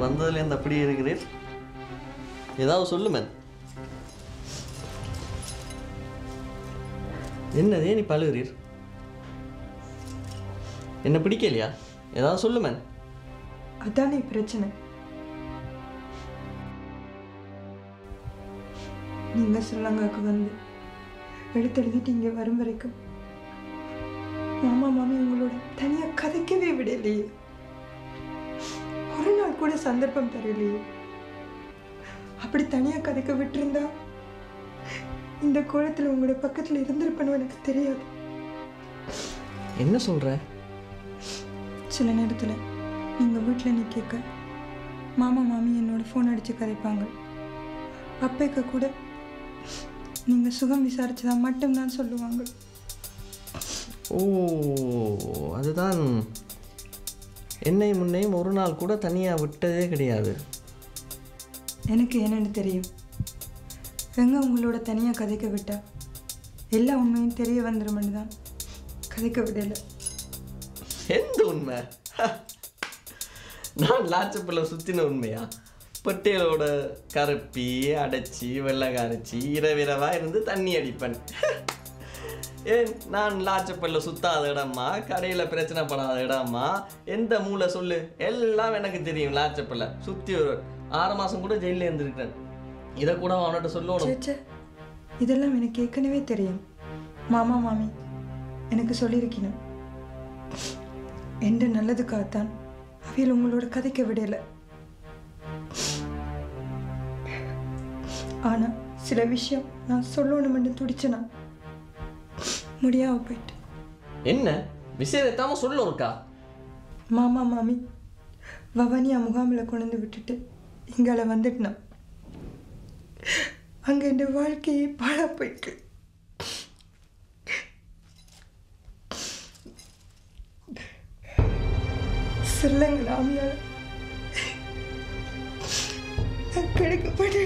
வந்ததுலேருந்து அப்படியே இருக்கிறீர். ஏதாவது சொல்லு மேன். என்னதே நீ பழுகிறீர்? என்ன பிடிக்கலையா? ஏதாவது சொல்லு மேன். அதானே பிரச்சனை. நீங்க ஸ்ரீலங்காவுக்கு வந்து எழுத்தெழுதிட்டு இங்கே வரும் வரைக்கும் மாமா மாமி உங்களோட தனியாக கதைக்கவே விடலையே. ஒரு நாள் கூட சந்தர்ப்பம் தரலையே. அப்படி தனியாக கதைக்க விட்டுருந்தா இந்த கோலத்தில் உங்களோட பக்கத்தில் இருந்திருப்பேன்னு எனக்கு தெரியாது. என்ன சொல்ற? சில நேரத்தில் நீங்கள் வீட்டில் நிற்க மாமா மாமி என்னோட ஃபோன் அடித்து கதைப்பாங்க. அப்பைக்க கூட நீங்கள் சுகம் விசாரிச்சதா மட்டும்தான் சொல்லுவாங்க. ஓ, அதுதான். என்னையும் முன்னையும் ஒரு நாள் கூட தனியாக விட்டதே கிடையாது. எனக்கு என்னென்னு தெரியும். எங்கே உங்களோட தனியாக கதைக்க விட்டா எல்லா உண்மையும் தெரிய வந்துடுமென்னு தான் கதைக்க விடலை. எந்த உண்மை? நான் லாச்சப்பில் சுற்றின உண்மையா? பட்டேலோட கருப்பி அடைச்சி வெள்ளை கரைச்சி இரவிரவாக இருந்து தண்ணி அடிப்பேன். ஏன் நான் லாச்சப்பல்ல சுத்தாத இடமா, கடையில் பிரச்சனை படாத இடமா, எந்த மூளை சொல்லு, எல்லாம் எனக்கு தெரியும். லாச்சப்பல்ல சுற்றி ஒரு 6 மாதம் கூட ஜெயிலில் இருந்திருக்கிறேன். இதை கூட அவன்கிட்ட சொல்லணும். இதெல்லாம் எனக்கு ஏற்கனவே தெரியும். மாமா மாமி எனக்கு சொல்லியிருக்கணும். எந்த நல்லதுக்காகத்தான் அவையில் உங்களோட கதைக்க விடலை. ஆனால் சில விஷயம் நான் சொல்லணும்னு துடிச்சேனா முடியாம போயிட்டு. என்ன விஷயம் எத்தாம சொல்ல இருக்கா? மாமா மாமி வவனியா முகாமில் கொண்டு விட்டுட்டு இங்கால வந்துட்டேன். அங்க என் வாழ்க்கையே பாழா போயிட்டு. ஸ்ரீலங்கா ஆமியால கிடைக்கப்பட்டு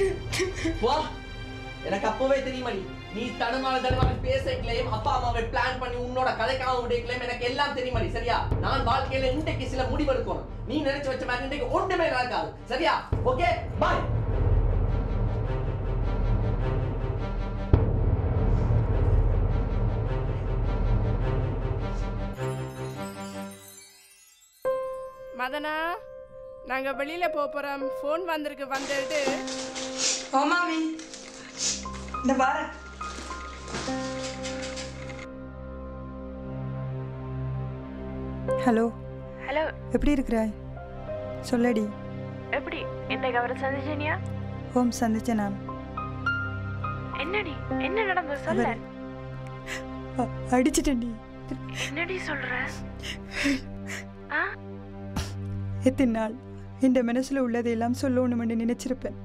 எனக்கு அப்பவே தெரியுமா? நீ தடுமாறு பேசக்கலையும் அப்பா அம்மாவை பிளான் பண்ணி உன்னோட கதைக்காக விடைக்கலையும் எனக்கு எல்லாம் தெரியுமா? சரியா? நான் வாழ்க்கையில இன்றைக்கு சில முடிவெடுக்கணும். நீ நினைச்சு வச்ச மாதிரி இன்றைக்கு ஒன்றுமே நடக்காது. சரியா? ஓகே, பாய். மதனா, நாங்க வெளியில போறோம். ஃபோன் வந்திருக்கு, வந்துட்டு. ஓ மாமி, இந்த வாரேன். ஹலோ ஹலோ எப்படி இருக்கிறாய் சொல்லடி. எப்படி இன்றைக்கு அவரை சந்திச்சனியா? ஓம் சந்திச்சேன் நான். என்னடி என்ன நடந்தது சொல்ல. அடிச்சிட்டேன்டி. என்னடி சொல்ற? எத்தனை நாள் என் மனசுல உள்ளதையெல்லாம் சொல்லணும்னு நினைச்சிருப்பேன்.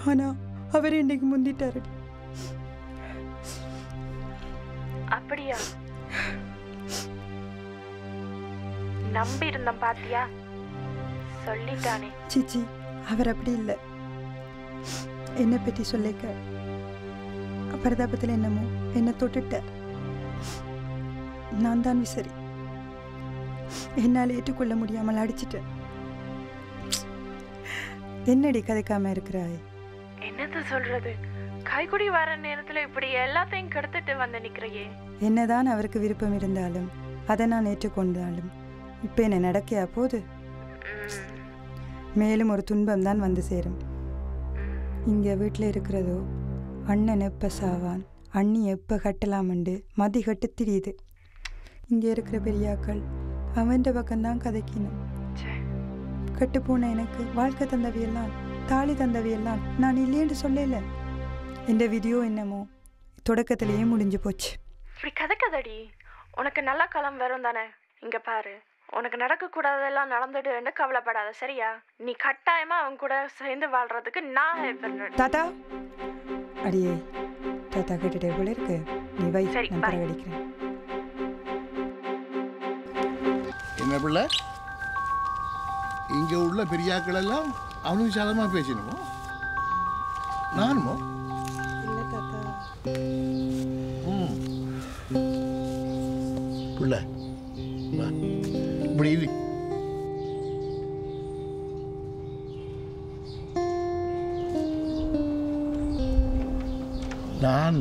ஆனா அவர் இன்னைக்கு முந்திட்டாரு. அப்படியா? நம்பி இருந்தேன் பாத்தியா? சொல்லிட்டானே. சிச்சி அவர் அப்படி இல்லை. என்னை பற்றி சொல்லிக்க பிரதாபத்தில் என்னமோ என்னை தொட்டுட்டார். நான் தான் விசரி. என்னால் ஏற்றுக்கொள்ள முடியாமல் அடிச்சிட்டேன். என்னடி கதைக்காம இருக்கிறாய்? என்னத்த சொல்றது? கைக்குடி வர நேரத்துல இப்படி எல்லாத்தையும் கெடுத்துட்டு வந்து நிக்கிறையே. என்னதான் அவருக்கு விருப்பம் இருந்தாலும் அதை நான் ஏற்றுக்கொண்டாலும் இப்போ என்ன நடக்கையா போது? மேலும் ஒரு துன்பம் தான் வந்து சேரும். இங்கே வீட்டில் இருக்கிறதோ அண்ணன் எப்போ சாவான், அண்ணி எப்போ கட்டலாமண்டு மதி கட்டு திரியுது. இங்கே இருக்கிற பெரியாக்கள் அவன் பக்கம்தான் கதைக்கணும். கட்டு போன எனக்கு வாழ்க்கை தந்தவையெல்லாம் தாலி தந்தவையெல்லாம் நான் இல்லையென்று சொல்லல. இந்த விதியோ என்னமோ தொடக்கத்திலேயே முடிஞ்சு போச்சு. இப்படி கதைக்கதடி. உனக்கு நல்ல காலம் வரும் தானே. இங்க பாரு, உனக்கு நடக்கக்கூடாதெல்லாம் நடந்துட்டு கவலைப்படாத சரியா? நீ கட்டாயமா அவன் கூட சேர்ந்து வாழ்றதுக்கு நான் ஹெல்ப் பண்ணுறேன். தாத்தா அடியே தாத்தா கேட்டுட்டே போல இருக்கு. நீ வை, நான் பிறகு அடிக்கிறேன். என்ன பிள்ளை, இங்கே உள்ள பெரியாக்கள் எல்லாம் அவனுக்கு சாதமாக பேசணுமோ நானுமோ? இல்லை தாத்தா. பிள்ளை இப்படி இது நான்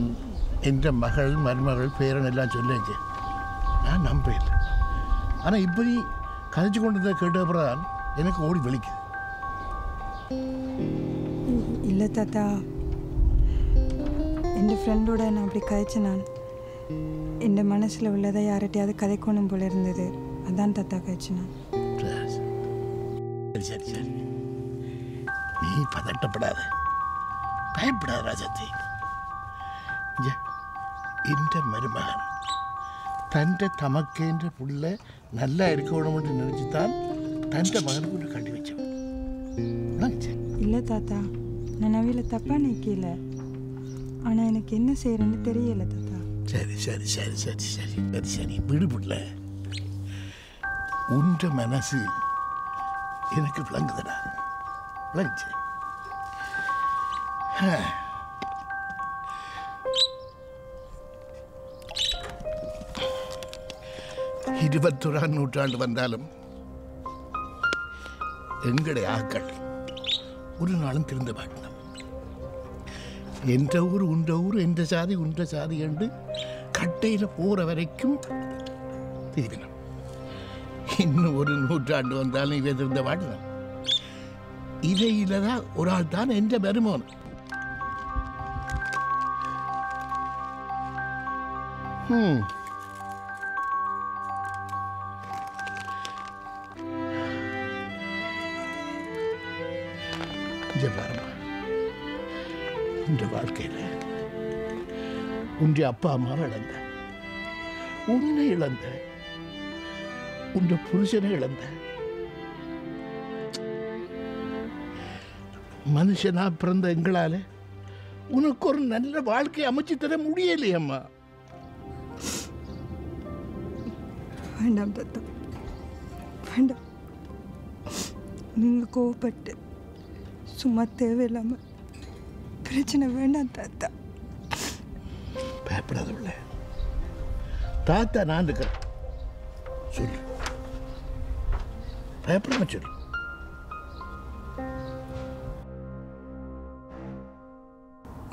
என்ற மகள் மருமகள் பேரன் எல்லாம் சொல்லிச்சு. நான் நம்புறேன். ஆனால் இப்படி கதைச்சு கொண்டு கேட்ட அப்புறம் எனக்கு ஓடி வலிக்குது. இல்லை தாத்தா, என் ஃப்ரெண்டோட நான் அப்படி கதைச்சேன். நான் என் மனசில் உள்ளதை யார்கிட்டையாவது கதைக்கணும் போல இருந்தது. அதான் தாத்தா கதைச்சேன். சரி சரி சரி, நீ பதட்டப்படாத, பயப்படாத ராஜாத்தி. இந்த மருமகன் தன்னை தமக்கேன்ற புள்ள நல்லா இருக்கணும்னு நினைச்சுதான் தன்னை மகனுக்கு கட்டி வச்சவன். இல்லை தாத்தா, நான் அவையில தப்பா நிற்கல. ஆனால் எனக்கு என்ன செய்யறேன்னு தெரியல தாத்தா. சரி சரி சரி சரி சரி சரி சரி விடுபடல. உன்ற மனசு எனக்கு விளங்குதடா, விளங்குச்சு. இருபத்தொராம் நூற்றாண்டு வந்தாலும் எங்களுடைய ஆக்கள் ஒரு நாளும் திருந்த மாட்டோம். எந்த ஊர் உன்ற ஊர், எந்த சாதி உன்ற சாதி என்று கட்டையில் போகிற வரைக்கும் தீவிரம். இன்னும் ஒரு நூற்றாண்டு வந்தாலும் இவை திருந்த மாட்டோம். இதையில தான் ஒரு ஆள் தான் எந்த பெருமோன். பாருமா, இந்த வாழ்க்கையில் உன்னுடைய அப்பா அம்மாவை இழந்த, உன்னை இழந்த, உன் புருஷனை இழந்த, மனுஷனா பிறந்த எங்களால உனக்கு ஒரு நல்ல வாழ்க்கையை அமைச்சு தர முடியலையம்மா. வேண்டாம் தாத்தா, வேண்டாம். நீங்கள் கோவப்பட்டு சும்மா தேவையில்லாம பிரச்சனை வேண்டாம் தாத்தா. பயப்படாத உள்ள தாத்தா நான் இருக்கிறேன். சொல்லு, பயப்படாம சொல்லு.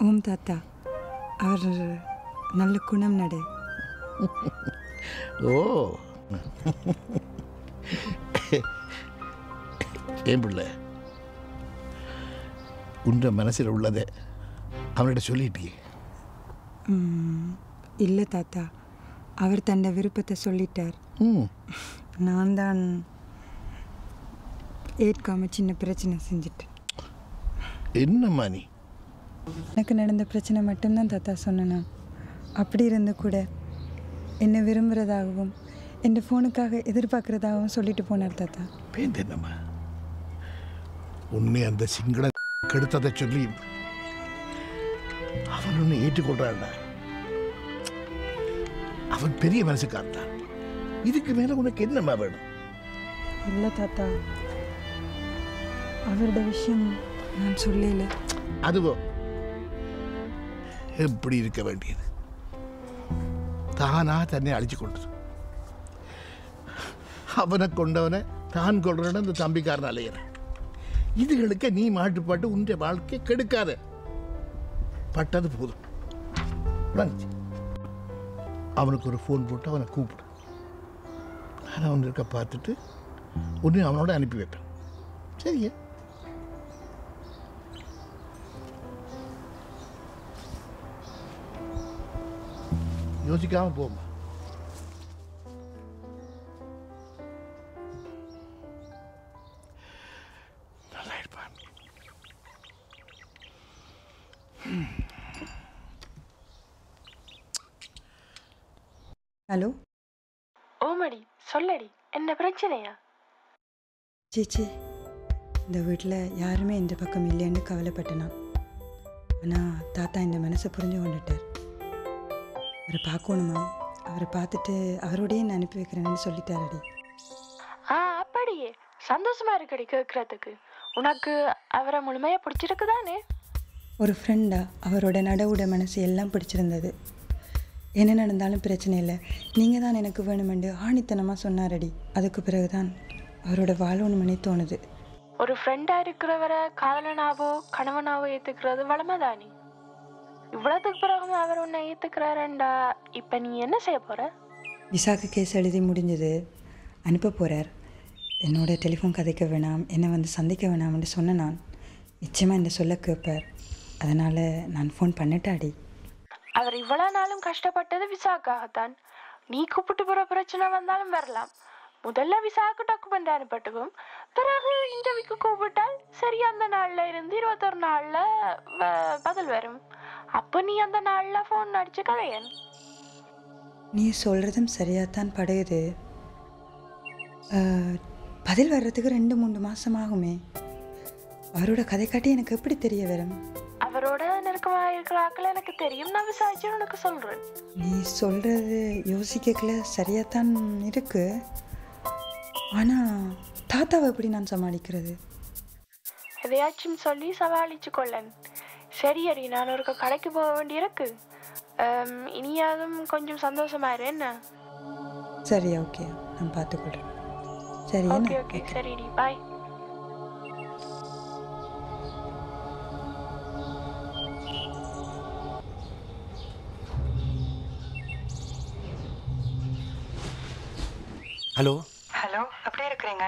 ஓம் தாத்தா, அவர் நல்ல குணம் நடு. ஓ ஏன் பிள்ளை, உன்ற மனசில் உள்ளதை அவன்கிட்ட சொல்லிட்டியே? இல்லை தாத்தா, அவர் தன்னை விருப்பத்தை சொல்லிட்டார். நான் தான் ஏற்காம சின்ன பிரச்சனை செஞ்சுட்டேன். என்னம்மா நீ? எனக்கு நடந்த பிரச்சனை மட்டும்தான் தாத்தா சொன்னேன். அப்படி இருந்து கூட என்னை விரும்புகிறதாகவும் என் ஃபோனுக்காக எதிர்பார்க்குறதாகவும் சொல்லிட்டு போனார் தாத்தா. என்னம்மா உன்னை அந்த சிங்கள கெடுத்ததை சொல்லி அவன் உன்னை ஏற்றுக்கொள்றான்டா. அவன் பெரிய மனசுக்காரன். இதுக்கு மேல உனக்கு என்னம்மா வேணும்? இல்லை தாத்தா, அவரோட விஷயம் நான் சொல்லல. அதுவோ எப்படி இருக்க வேண்டியது? தானா தன்னை அழிச்சு கொண்டது. அவனை கொண்டவனை தான் கொள்றன அந்த தம்பிக்காரன் அலையிற. இதுகளுக்கு நீ மாட்டுப்பாட்டு உன்னுடைய வாழ்க்கை கெடுக்காத. பட்டது போதும். அவனுக்கு ஒரு ஃபோன் போட்டு அவனை கூப்பிடு. நான் அவன் இருக்க பார்த்துட்டு உடனே அவனோட அனுப்பி வைப்பேன். சரியா? யோசிக்காம போமா. நல்லா இருப்பான். ஹலோ. ஓமடி சொல்லடி, என்ன பிரச்சனையா? சேச்சி, இந்த வீட்டில் யாருமே இந்த பக்கம் இல்லைன்னு கவலைப்பட்டேனா. ஆனால் தாத்தா இந்த மனசை புரிஞ்சு கொண்டுட்டார். அவரை பார்க்கணுமா, அவரை பார்த்துட்டு அவரோடையே நான் அனுப்பி வைக்கிறேன்னு சொல்லிட்டாரடி. அப்படியே சந்தோஷமா இருக்கடி கேட்கறதுக்கு. உனக்கு அவரை முழுமையாக பிடிச்சிருக்குதானே? ஒரு ஃப்ரெண்டா அவரோட நடவுட மனசு எல்லாம் பிடிச்சிருந்தது. என்ன நடந்தாலும் பிரச்சனை இல்லை, நீங்கள் தான் எனக்கு வேணுமெண்டு ஆணித்தனமாக சொன்னாரடி. அதுக்கு பிறகுதான் அவரோட வாழணுமனே தோணுது. ஒரு ஃப்ரெண்டாக இருக்கிறவரை காதலனாவோ கணவனாவோ ஏற்றுக்கிறது வளமைதானே. இவ்வளோத்துக்கு பிறகு அவர் உன்னை ஏற்றுக்கிறாரண்டா. இப்போ நீ என்ன செய்ய போகிற? விசாக்கு கேஸ் எழுதி முடிஞ்சது, அனுப்ப போகிறார். என்னோட டெலிஃபோன் கதைக்க வேணாம், என்னை வந்து சந்திக்க வேணாம்னு சொன்னேன். நான் நிச்சயமாக என்ன சொல்ல கேட்பார். அதனால் நான் ஃபோன் பண்ணிட்டாடி. அவர் இவ்வளோ நாளும் கஷ்டப்பட்டது விசாக்காகத்தான். நீ கூப்பிட்டு போகிற பிரச்சனை வந்தாலும் வரலாம். முதல்ல விசாவுக்கு டாக்குமெண்ட் அனுப்பட்டுக்கும், பிறகு இன்டர்வியூக்கு கூப்பிட்டால் சரி அந்த நாளில் இருந்து 21 நாளில் பதில் வரும். அப்போ நீ அந்த நாளில் ஃபோன் அடிச்சு கதையன். நீ சொல்கிறதும் சரியாகத்தான் படுகுது. பதில் வர்றதுக்கு 2-3 மாதம் ஆகுமே. அவரோட கதை காட்டி எனக்கு எப்படி தெரிய வரும்? அவரோட நெருக்கமாக இருக்கிற ஆக்கள் எனக்கு தெரியும். நான் விசாரிச்சு உனக்கு சொல்கிறேன். நீ சொல்கிறது யோசிக்கல சரியாகத்தான் இருக்கு. ஆனால் தாத்தாவை எப்படி நான் சமாளிக்கிறது? எதையாச்சும் சொல்லி சமாளிச்சு கொள்ளன். சரி அடி, நான் ஒரு கடைக்கு போக வேண்டியிருக்கு. இனியாதும் கொஞ்சம் சந்தோஷமாயிரு என்ன? சரி, ஓகே, நான் பார்த்துக்கொள்கிறேன். சரி, ஓகே ஓகே, சரிடி, பாய். ஹலோ. ஹலோ, எப்படி இருக்கிறீங்க?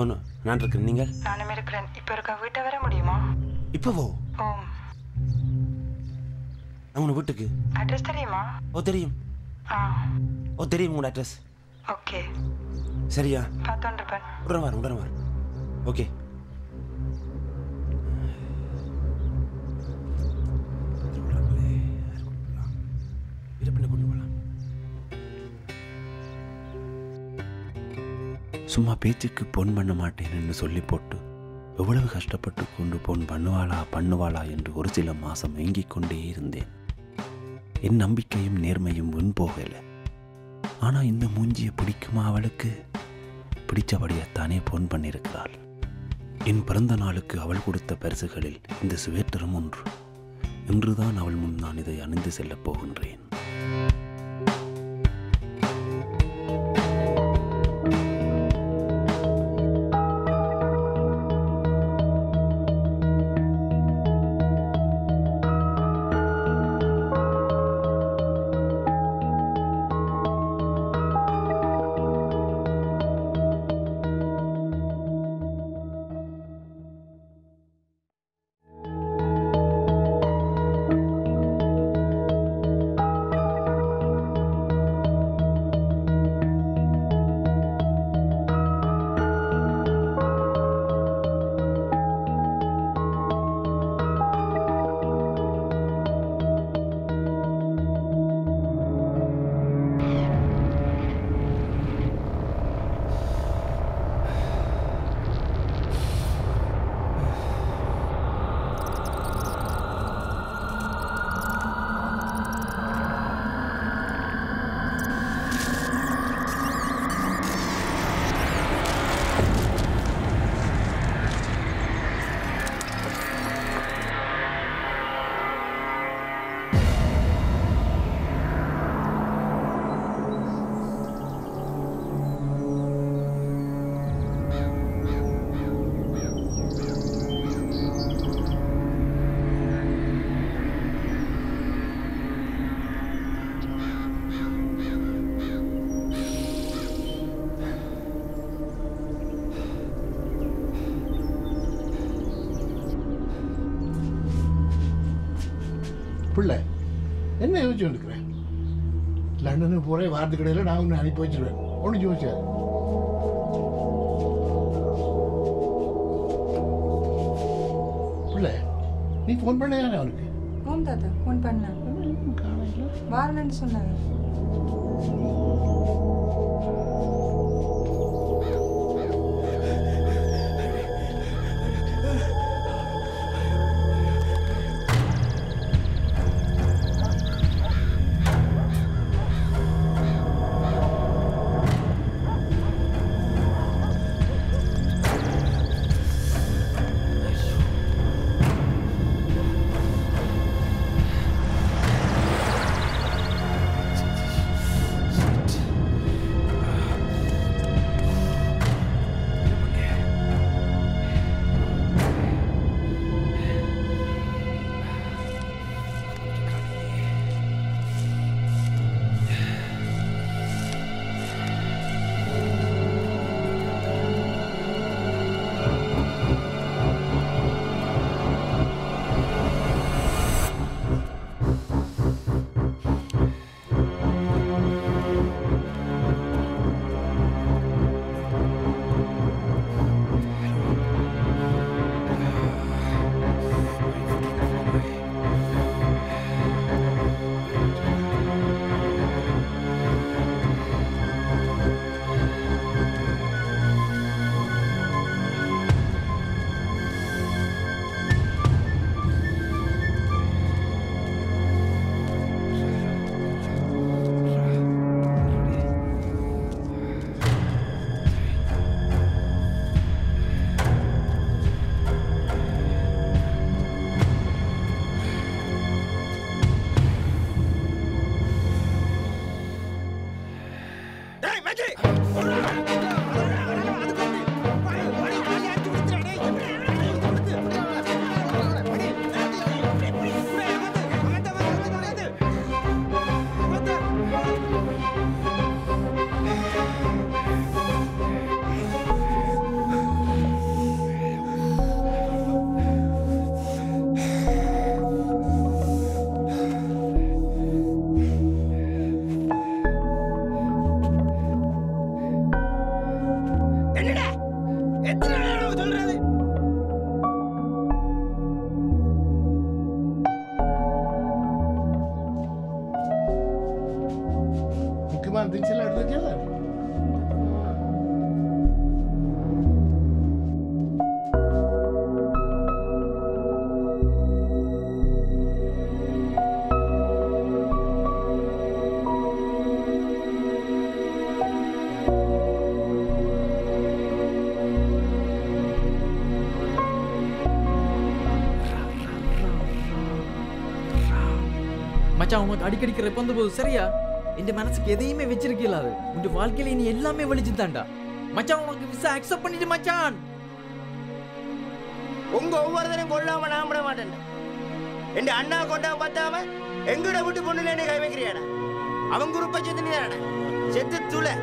ஒன்று நான் இருக்கிறேன். நீங்கள்? நானும் இருக்கிறேன். இப்போ இருக்க வீட்டை வர முடியுமா? இப்போவோ? ஓ. உங்க வீட்டுக்கு அட்ரஸ் தெரியுமா? ஓ தெரியும். ஓ தெரியும் உங்களோட அட்ரஸ். ஓகே சரியா? பார்த்துருப்பேன். உடனே வார். ஓகே. சும்மா பேச்சுக்கு பொன் பண்ண மாட்டேன் என்று சொல்லி போட்டு எவ்வளவு கஷ்டப்பட்டு கொண்டு பொன் பண்ணுவாளா என்று ஒரு சில மாதம் ஏங்கிக் கொண்டே இருந்தேன். என் நம்பிக்கையும் நேர்மையும் வீண் போகலை. ஆனால் இந்த மூஞ்சியை பிடிக்குமா அவளுக்கு? பிடிச்சபடியத்தானே பொன் பண்ணியிருக்கிறாள். என் பிறந்த நாளுக்கு அவள் கொடுத்த பரிசுகளில் இந்த சுவேட்டரும் ஒன்று. இன்றுதான் அவள் முன் நான் இதை அணிந்து செல்லப் போகின்றேன். பிள்ளை என்ன யோசிச்சு வந்துக்கிறேன்? லண்டனுக்கு போகிற வாரத்து கடையில் நான் ஒன்று அனுப்பி வச்சிருவேன். ஒன்று யோசிச்சாரு. பிள்ளை நீ ஃபோன் பண்ண அவனுக்கு? ஓம் தாத்தா ஃபோன் பண்ணேன், வாரலன்னு சொன்னாங்க. மச்சான் உனக்கு அடிக்கடிக்கு ரெப்பந்த போது சரியா? இந்த மனசுக்கு எதையுமே வச்சிருக்கல. அது உன் வாழ்க்கையில நீ எல்லாமே வலிச்சு தாண்டா மச்சான். உனக்கு விசா அக்செப்ட் பண்ணிட்டு மச்சான். உங்க ஒவ்வொருத்தரையும் கொல்லாம நான் விட மாட்டேன். என் அண்ணா கொண்டாம பார்த்தாம எங்கட விட்டு பொண்ணுல என்ன கை வைக்கிறியாடா? அவங்க குரூப்பை சேர்த்து நீ செத்து துளை